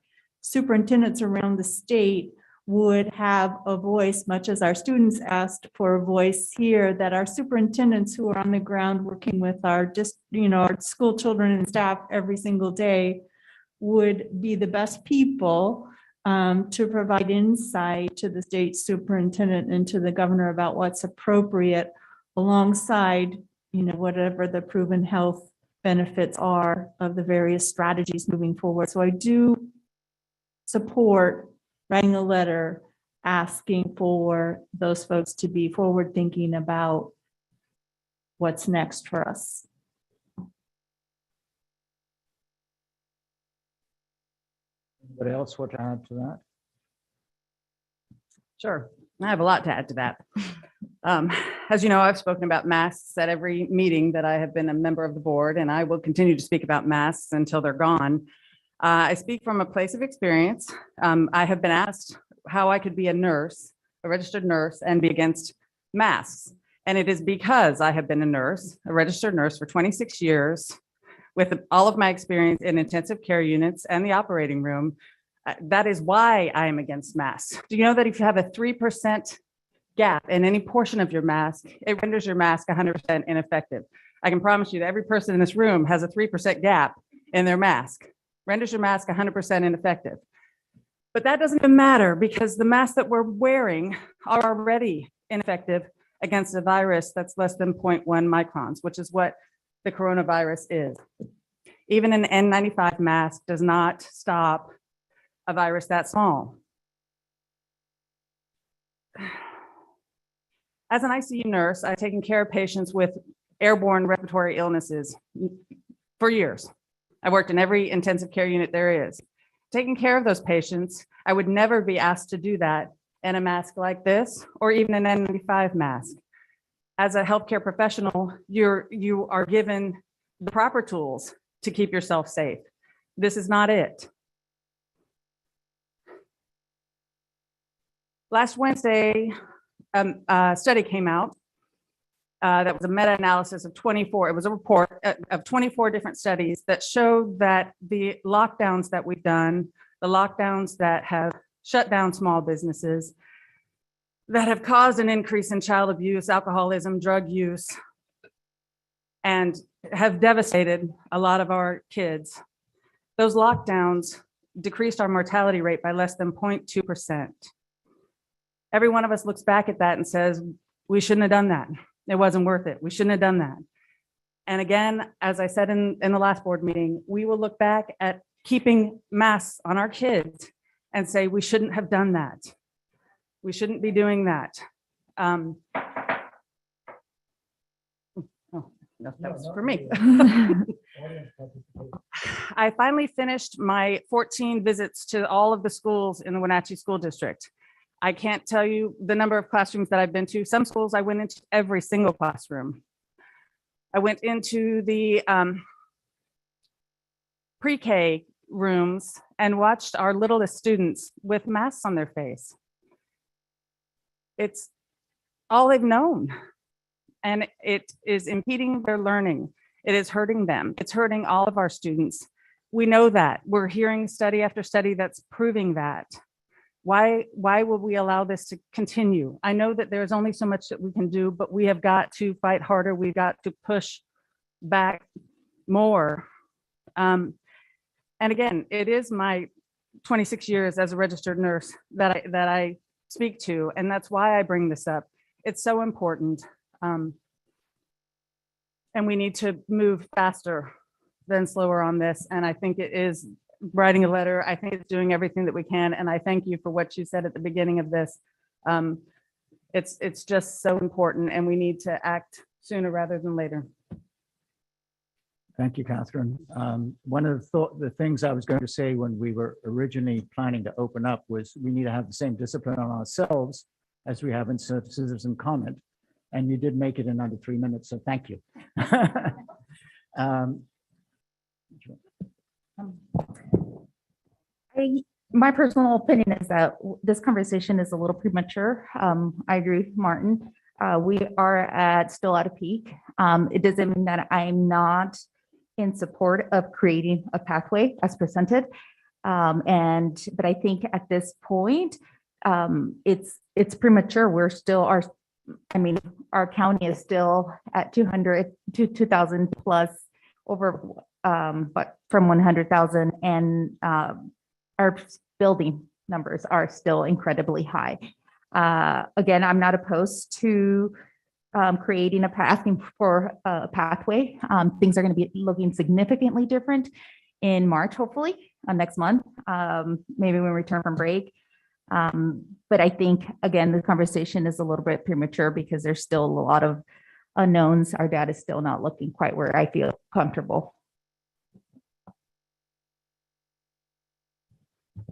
superintendents around the state would have a voice, much as our students asked for a voice here, that our superintendents who are on the ground working with our school children and staff every single day would be the best people to provide insight to the state superintendent and to the governor about what's appropriate alongside, whatever the proven health benefits are of the various strategies moving forward. So I do support writing a letter asking for those folks to be forward thinking about what's next for us. Anybody else want to add to that? Sure. I have a lot to add to that. As you know, I've spoken about masks at every meeting that I have been a member of the board, and I will continue to speak about masks until they're gone. I speak from a place of experience. I have been asked how I could be a nurse, a registered nurse, and be against masks. And it is because I have been a nurse, a registered nurse for 26 years, with all of my experience in intensive care units and the operating room. That is why I am against masks. Do you know that if you have a 3% gap in any portion of your mask, it renders your mask 100% ineffective? I can promise you that every person in this room has a 3% gap in their mask. Renders your mask 100% ineffective. But that doesn't even matter because the masks that we're wearing are already ineffective against a virus that's less than 0.1 microns, which is what the coronavirus is. Even an N95 mask does not stop a virus that small. As an ICU nurse, I've taken care of patients with airborne respiratory illnesses for years. I worked in every intensive care unit there is. Taking care of those patients, I would never be asked to do that in a mask like this, or even an N95 mask. As a healthcare professional, you are given the proper tools to keep yourself safe. This is not it. Last Wednesday, a study came out that was a meta-analysis of 24. It was a report of 24 different studies that showed that the lockdowns that we've done, the lockdowns that have shut down small businesses, that have caused an increase in child abuse, alcoholism, drug use, and have devastated a lot of our kids. Those lockdowns decreased our mortality rate by less than 0.2%. Every one of us looks back at that and says, we shouldn't have done that. It wasn't worth it. We shouldn't have done that. And again, as I said in the last board meeting, we will look back at keeping masks on our kids and say, we shouldn't have done that. We shouldn't be doing that. Oh, no, that was for me. I finally finished my 14 visits to all of the schools in the Wenatchee School District. I can't tell you the number of classrooms that I've been to. Some schools I went into every single classroom. I went into the pre-K rooms and watched our littlest students with masks on their face. It's all they've known, and it is impeding their learning. It is hurting them. It's hurting all of our students. We know that. We're hearing study after study that's proving that. Why would we allow this to continue? I know that there's only so much that we can do, but we have got to fight harder. We've got to push back more. And again, it is my 26 years as a registered nurse that I speak to, and that's why I bring this up. It's so important. And we need to move faster than slower on this. And I think it is writing a letter. I think it's doing everything that we can. And I thank you for what you said at the beginning of this. It's just so important, and we need to act sooner rather than later. Thank you, Catherine. One of the things I was going to say when we were originally planning to open up was we need to have the same discipline on ourselves as we have in citizen comment. And you did make it in under 3 minutes, so thank you. My personal opinion is that this conversation is a little premature. I agree with Martin. We are still at a peak. It doesn't mean that I'm not in support of creating a pathway as presented. But I think at this point, it's premature. We're still our county is still at 2,000 plus over, but from 100,000, and our building numbers are still incredibly high. Again, I'm not opposed to creating a pathway. Things are going to be looking significantly different in March, hopefully, next month, maybe when we return from break. But I think, again, the conversation is a little bit premature because there's still a lot of unknowns. Our data is still not looking quite where I feel comfortable.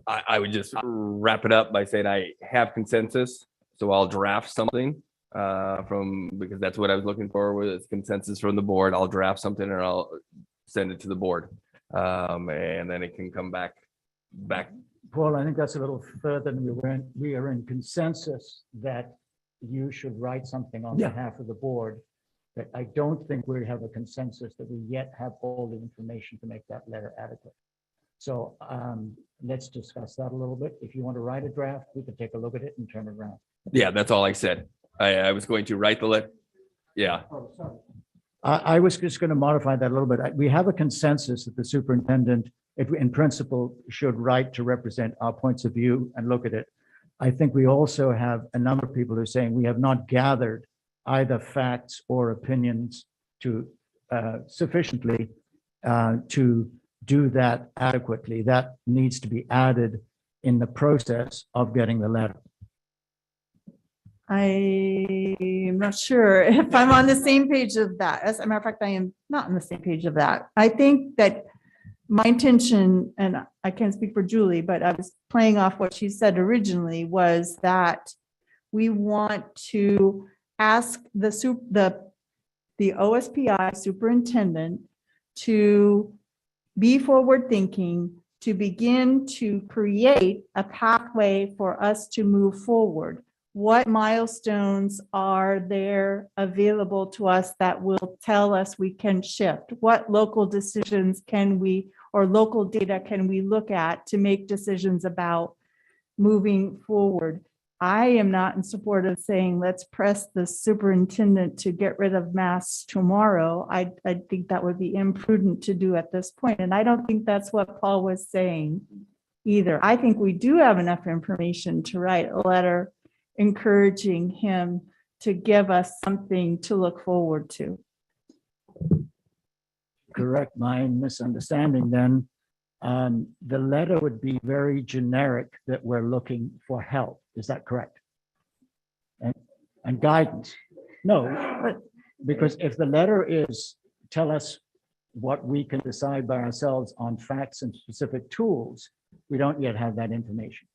I would just wrap it up by saying I have consensus, so I'll draft something because that's what I was looking for, with consensus from the board. I'll draft something and I'll send it to the board, and then it can come back. Paul, I think that's a little further than we are in consensus that you should write something on behalf of the board. But I don't think we have a consensus that we yet have all the information to make that letter adequate. So let's discuss that a little bit. If you want to write a draft, we can take a look at it and turn it around. Yeah, that's all I said. I was going to write the letter. Yeah. Oh, sorry. I was just going to modify that a little bit. We have a consensus that the superintendent, in principle, should write to represent our points of view and look at it. I think we also have a number of people who are saying we have not gathered either facts or opinions to sufficiently to do that adequately. That needs to be added in the process of getting the letter. I'm not sure if I'm on the same page of that. As a matter of fact, I am not on the same page of that. I think that my intention, and I can't speak for Julie, but I was playing off what she said originally, was that we want to ask the OSPI superintendent to be forward thinking, to begin to create a pathway for us to move forward. What milestones are there available to us that will tell us we can shift? What local decisions can we, or local data can we look at to make decisions about moving forward? I am not in support of saying, let's press the superintendent to get rid of masks tomorrow. I think that would be imprudent to do at this point. And I don't think that's what Paul was saying either. I think we do have enough information to write a letter encouraging him to give us something to look forward to. Correct my misunderstanding then. The letter would be very generic that we're looking for help. Is that correct? And guidance? No, but because if the letter is tell us what we can decide by ourselves on facts and specific tools, we don't yet have that information.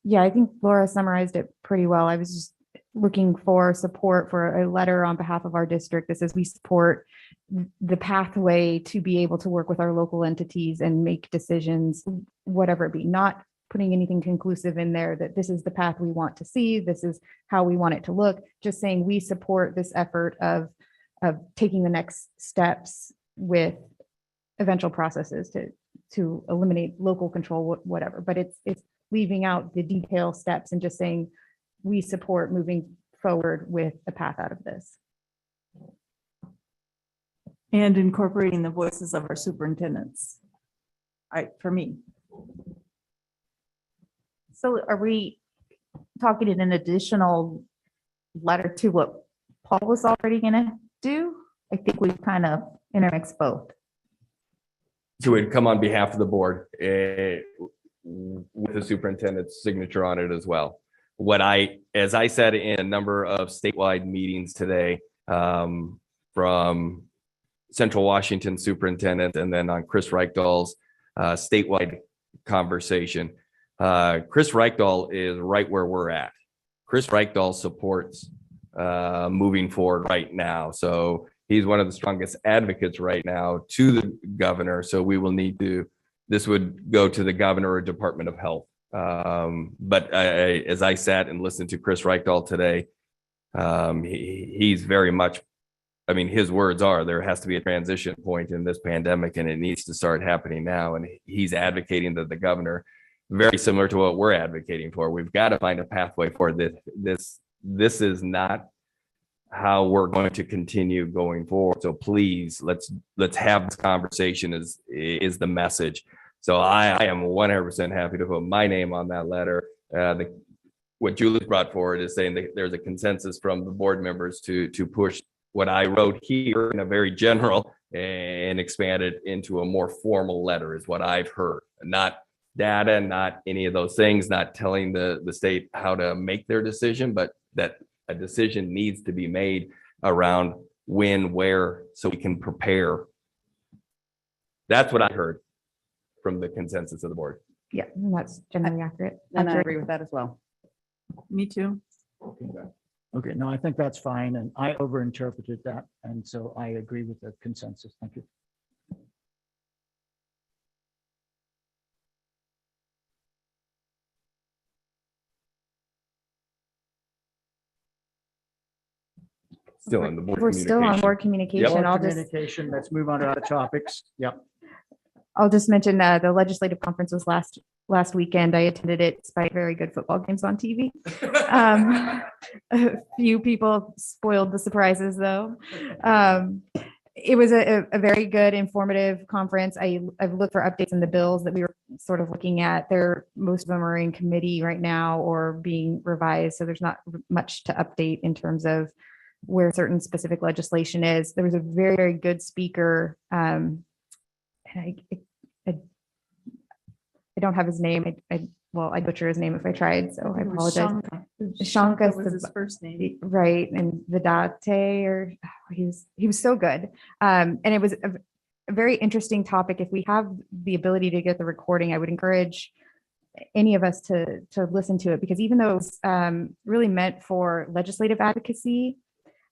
Yeah, I think Laura summarized it pretty well. I was just looking for support for a letter on behalf of our district that says we support the pathway to be able to work with our local entities and make decisions, whatever it be, not putting anything conclusive in there that this is the path we want to see, this is how we want it to look, just saying we support this effort of taking the next steps with eventual processes to eliminate local control, whatever. But it's leaving out the detail steps and just saying we support moving forward with a path out of this. And incorporating the voices of our superintendents. For me. So are we talking in an additional letter to what Paul was already gonna do? I think we've kind of intermixed both. So it'd come on behalf of the board with the superintendent's signature on it as well. As I said in a number of statewide meetings today, from Central Washington superintendent and then on Chris Reichdahl's statewide conversation, Chris Reichdahl is right where we're at. Chris Reichdahl supports moving forward right now. So he's one of the strongest advocates right now to the governor. So we will need to, this would go to the governor or Department of Health. But as I sat and listened to Chris Reichdahl today, he's very much, I mean, his words are there has to be a transition point in this pandemic and it needs to start happening now. And he's advocating that the governor, very similar to what we're advocating for. We've got to find a pathway for this. This is not how we're going to continue going forward. So please, let's have this conversation is the message. So I am 100% happy to put my name on that letter. What Julie brought forward is saying that there's a consensus from the board members to push what I wrote here in a very general and expand it into a more formal letter is what I've heard. Not data, not any of those things, not telling the state how to make their decision, but that a decision needs to be made around when, where, so we can prepare. That's what I heard from the consensus of the board. Yeah, that's generally accurate. And I agree with that as well. Me too. Okay, no, I think that's fine, and I overinterpreted that, and so I agree with the consensus. Thank you. Still in the board We're still on board communication. Board I'll just communication, let's move on to other topics. Yep. I'll just mention the legislative conference was last weekend. I attended it despite very good football games on TV. A few people spoiled the surprises though. It was a very good informative conference. I've looked for updates in the bills that we were sort of looking at. Most of them are in committee right now or being revised. So there's not much to update in terms of where certain specific legislation is. There was a very, very good speaker. And I don't have his name. I well, I butcher his name if I tried, so I It was apologize. Shanka. Shanka Was his first name. Right, and Vidate, or he was so good. And it was a very interesting topic. If we have the ability to get the recording, I would encourage any of us to listen to it, because even though it was really meant for legislative advocacy,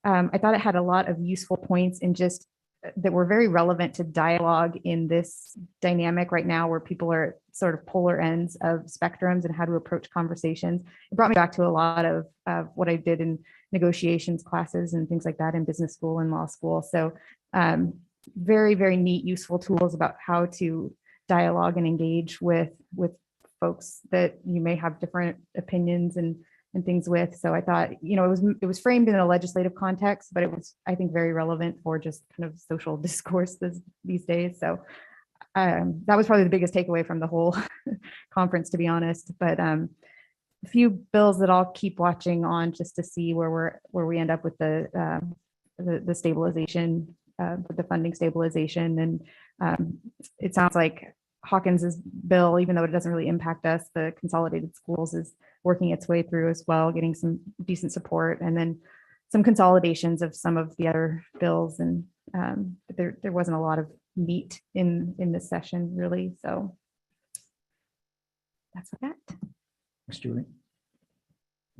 I thought it had a lot of useful points in just that were very relevant to dialogue in this dynamic right now, where people are sort of polar ends of spectrums and how to approach conversations. It brought me back to a lot of what I did in negotiations classes and things like that in business school and law school. So very, very neat, useful tools about how to dialogue and engage with folks that you may have different opinions and things with. So I thought, it was framed in a legislative context, but it was, I think, very relevant for just kind of social discourse these days. So that was probably the biggest takeaway from the whole conference, to be honest. But a few bills that I'll keep watching on just to see where we end up with the stabilization, with the funding stabilization. And it sounds like Hawkins's bill, even though it doesn't really impact us, the consolidated schools is working its way through as well, getting some decent support, and then some consolidations of some of the other bills. And there wasn't a lot of meat in this session, really. So that's what that. Thanks, Julie.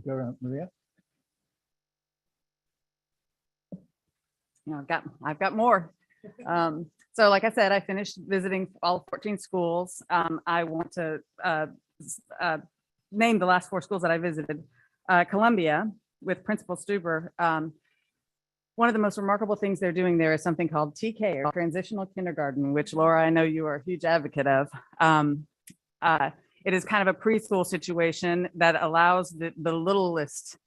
Go around, Maria. I've got more. So like I said, I finished visiting all 14 schools. I want to name the last 4 schools that I visited. Columbia with Principal Stuber. One of the most remarkable things they're doing there is something called TK, or Transitional Kindergarten, which, Laura, I know you are a huge advocate of. It is kind of a preschool situation that allows the littlest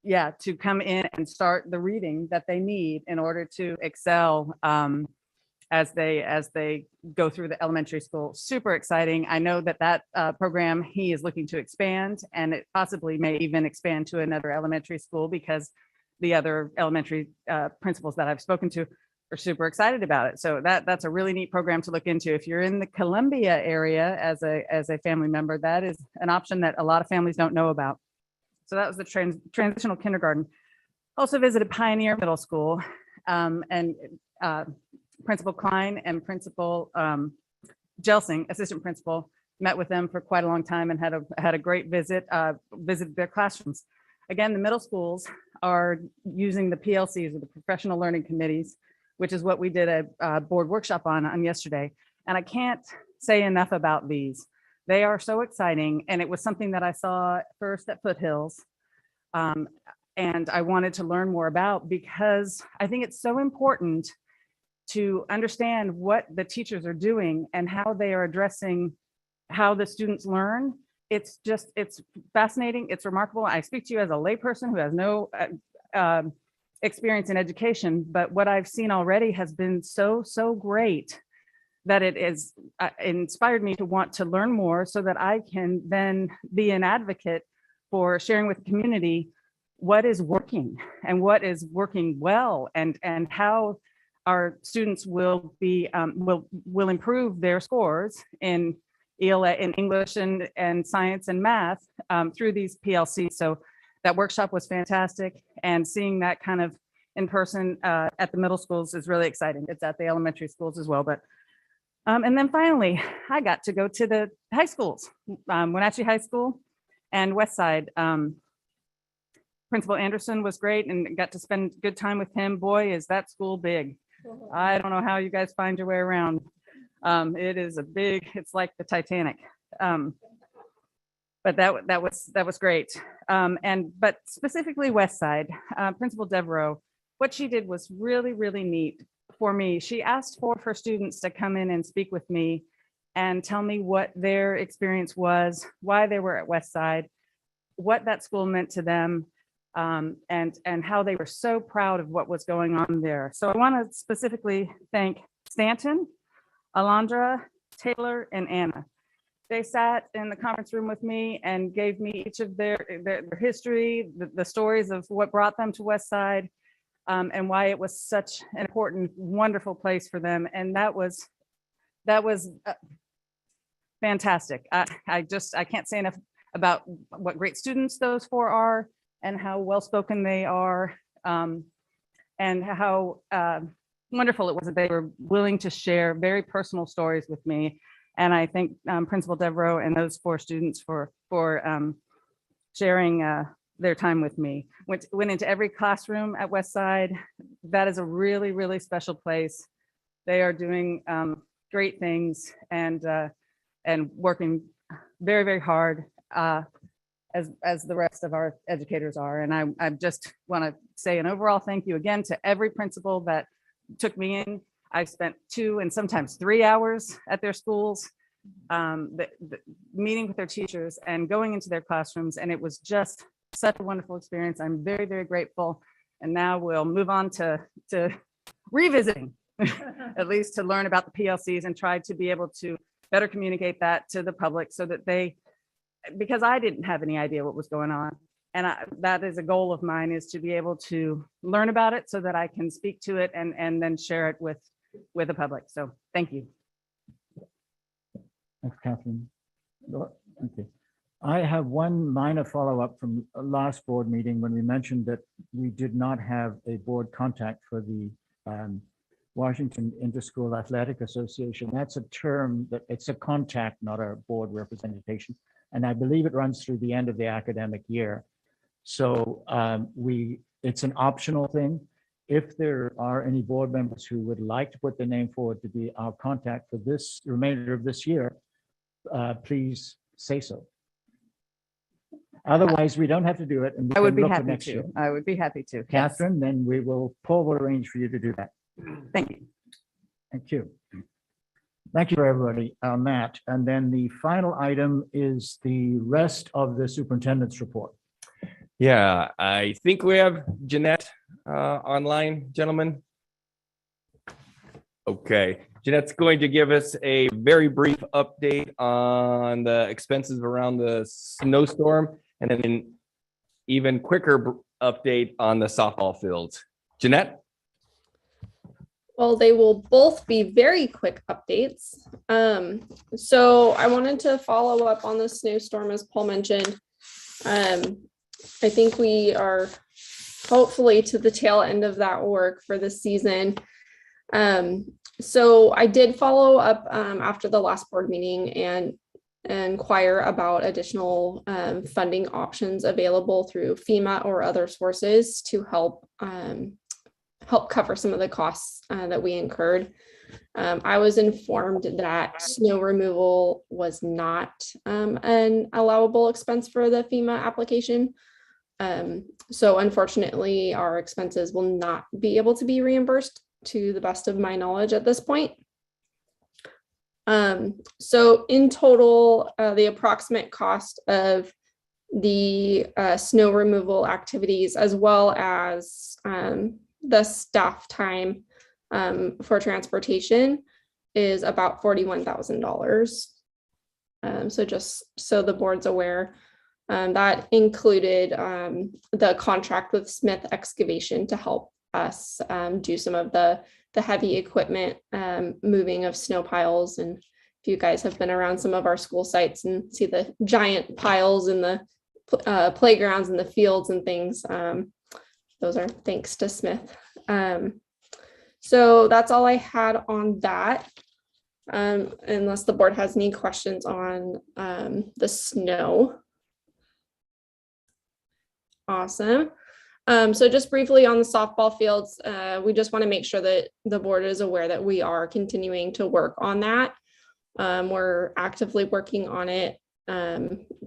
to come in and start the reading that they need in order to excel as they go through the elementary school. Super exciting. I know that program he is looking to expand, and it possibly may even expand to another elementary school, because the other elementary principals that I've spoken to are super excited about it. So that's a really neat program to look into. If you're in the Columbia area as a family member, that is an option that a lot of families don't know about. So that was the transitional kindergarten. Also visited Pioneer Middle School, and Principal Klein and Principal Jelsing, assistant principal, met with them for quite a long time and had a great visit, visited their classrooms. Again, the middle schools are using the PLCs, or the professional learning committees, which is what we did a board workshop on yesterday. And I can't say enough about these. They are so exciting. And it was something that I saw first at Foothills. And I wanted to learn more about, because I think it's so important to understand what the teachers are doing and how they are addressing how the students learn. It's fascinating. It's remarkable. I speak to you as a layperson who has no experience in education, but what I've seen already has been so great that it is inspired me to want to learn more, so that I can then be an advocate for sharing with the community what is working and what is working well, and how our students will improve their scores in ELA, in English and science and math through these PLCs. So that workshop was fantastic, and seeing that kind of in person at the middle schools is really exciting. It's at the elementary schools as well, but and then finally, I got to go to the high schools, Wenatchee High School and Westside. Principal Anderson was great, and got to spend good time with him. Boy, is that school big. I don't know how you guys find your way around. It is it's like the Titanic. But that was great. But specifically Westside, Principal Devereaux, what she did was really neat for me. She asked for her students to come in and speak with me and tell me what their experience was, why they were at Westside, what that school meant to them, and how they were so proud of what was going on there. So I want to specifically thank Stanton, Alondra, Taylor, and Anna. They sat in the conference room with me and gave me each of their history, the stories of what brought them to Westside, and why it was such an important, wonderful place for them. And that was fantastic. I can't say enough about what great students those four are and how well-spoken they are, and how wonderful it was that they were willing to share very personal stories with me. And I thank Principal Devereaux and those four students for sharing their time with me. Went into every classroom at Westside. That is a really, really special place. They are doing great things and working very, very hard, as the rest of our educators are. And I just want to say an overall thank you again to every principal that took me in. I've spent 2 and sometimes 3 hours at their schools, meeting with their teachers and going into their classrooms. And it was just such a wonderful experience. I'm very, very grateful. And now we'll move on to revisiting, at least to learn about the PLCs and try to be able to better communicate that to the public so that because I didn't have any idea what was going on. And that is a goal of mine, is to be able to learn about it so that I can speak to it and then share it with the public. So thank you. Thanks, Catherine. Okay. I have one minor follow-up from last board meeting when we mentioned that we did not have a board contact for the Washington Interschool Athletic Association. That's a term that it's a contact, not a board representation. And I believe it runs through the end of the academic year. So it's an optional thing. If there are any board members who would like to put their name forward to be our contact for this remainder of this year, please say so. Otherwise, we don't have to do it. And we I would can be look for happy next to. year. I would be happy to. Yes. Catherine, then Paul will arrange for you to do that. Thank you. Thank you. Thank you, everybody, on that. And then the final item is the rest of the superintendent's report. Yeah, I think we have Jeanette online, gentlemen. Okay, Jeanette's going to give us a very brief update on the expenses around the snowstorm, and then an even quicker update on the softball fields. Jeanette? Well, they will both be very quick updates. So I wanted to follow up on the snowstorm, as Paul mentioned. I think we are hopefully to the tail end of that work for this season. So I did follow up after the last board meeting and inquire about additional funding options available through FEMA or other sources to help cover some of the costs that we incurred. I was informed that snow removal was not an allowable expense for the FEMA application. So unfortunately, our expenses will not be able to be reimbursed to the best of my knowledge at this point. So in total, the approximate cost of the snow removal activities, as well as the staff time for transportation, is about $41,000. So just so the board's aware, that included the contract with Smith Excavation to help us do some of the heavy equipment moving of snow piles. And if you guys have been around some of our school sites and see the giant piles in the playgrounds and the fields and things, those are thanks to Smith. So that's all I had on that, unless the board has any questions on the snow. Awesome. So just briefly on the softball fields, we just want to make sure that the board is aware that we are continuing to work on that. We're actively working on it,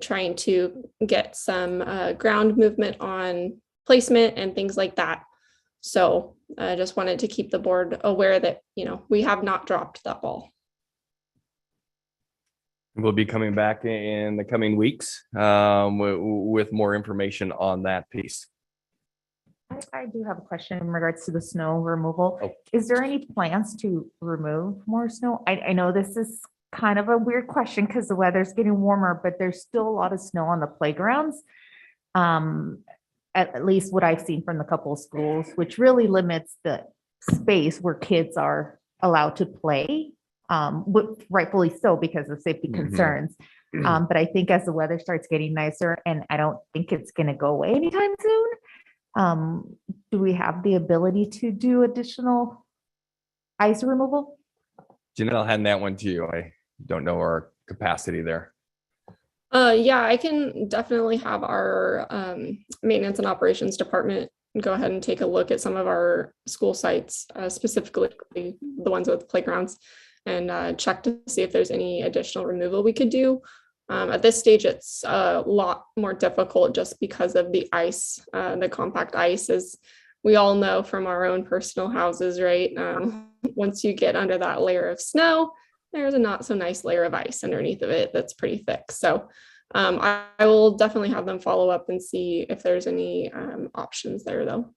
trying to get some ground movement on placement and things like that. So I just wanted to keep the board aware that, we have not dropped that ball. We'll be coming back in the coming weeks with more information on that piece. I do have a question in regards to the snow removal. Oh. Is there any plans to remove more snow? I know this is kind of a weird question because the weather's getting warmer, but there's still a lot of snow on the playgrounds. At least what I've seen from the couple of schools, which really limits the space where kids are allowed to play Rightfully so because of safety Mhm. concerns. But I think as the weather starts getting nicer, and I don't think it's going to go away anytime soon, do we have the ability to do additional ice removal? Janelle, I'll hand that one to you. I don't know our capacity there. Yeah, I can definitely have our maintenance and operations department go ahead and take a look at some of our school sites, specifically the ones with playgrounds, and check to see if there's any additional removal we could do. At this stage, it's a lot more difficult just because of the ice, the compact ice, as we all know from our own personal houses, right? Once you get under that layer of snow, there's a not so nice layer of ice underneath of it that's pretty thick. So I will definitely have them follow up and see if there's any options there, though.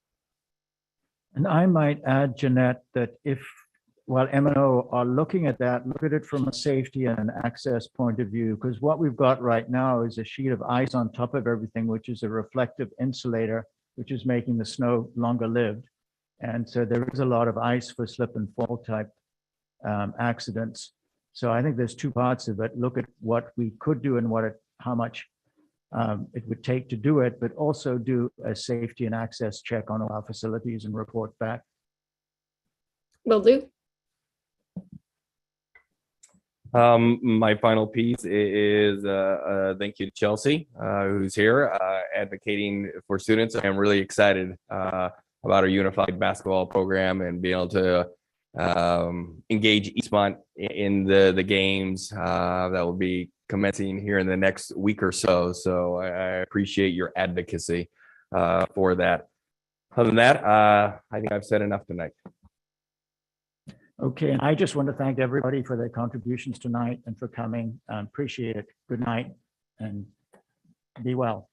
And I might add, Jeanette, that if, while M&O are looking at that, look at it from a safety and an access point of view, because what we've got right now is a sheet of ice on top of everything, which is a reflective insulator, which is making the snow longer lived. And so there is a lot of ice for slip and fall type accidents. So I think there's two parts of it. Look at what we could do and how much it would take to do it, but also do a safety and access check on all our facilities and report back. Will do. My final piece is thank you to Chelsea, who's here advocating for students. I'm really excited about our unified basketball program and being able to engage Eastmont in the games that will be commencing here in the next week or so. So I appreciate your advocacy for that. Other than that, I think I've said enough tonight. Okay, and I just want to thank everybody for their contributions tonight and for coming. Appreciate it. Good night and be well.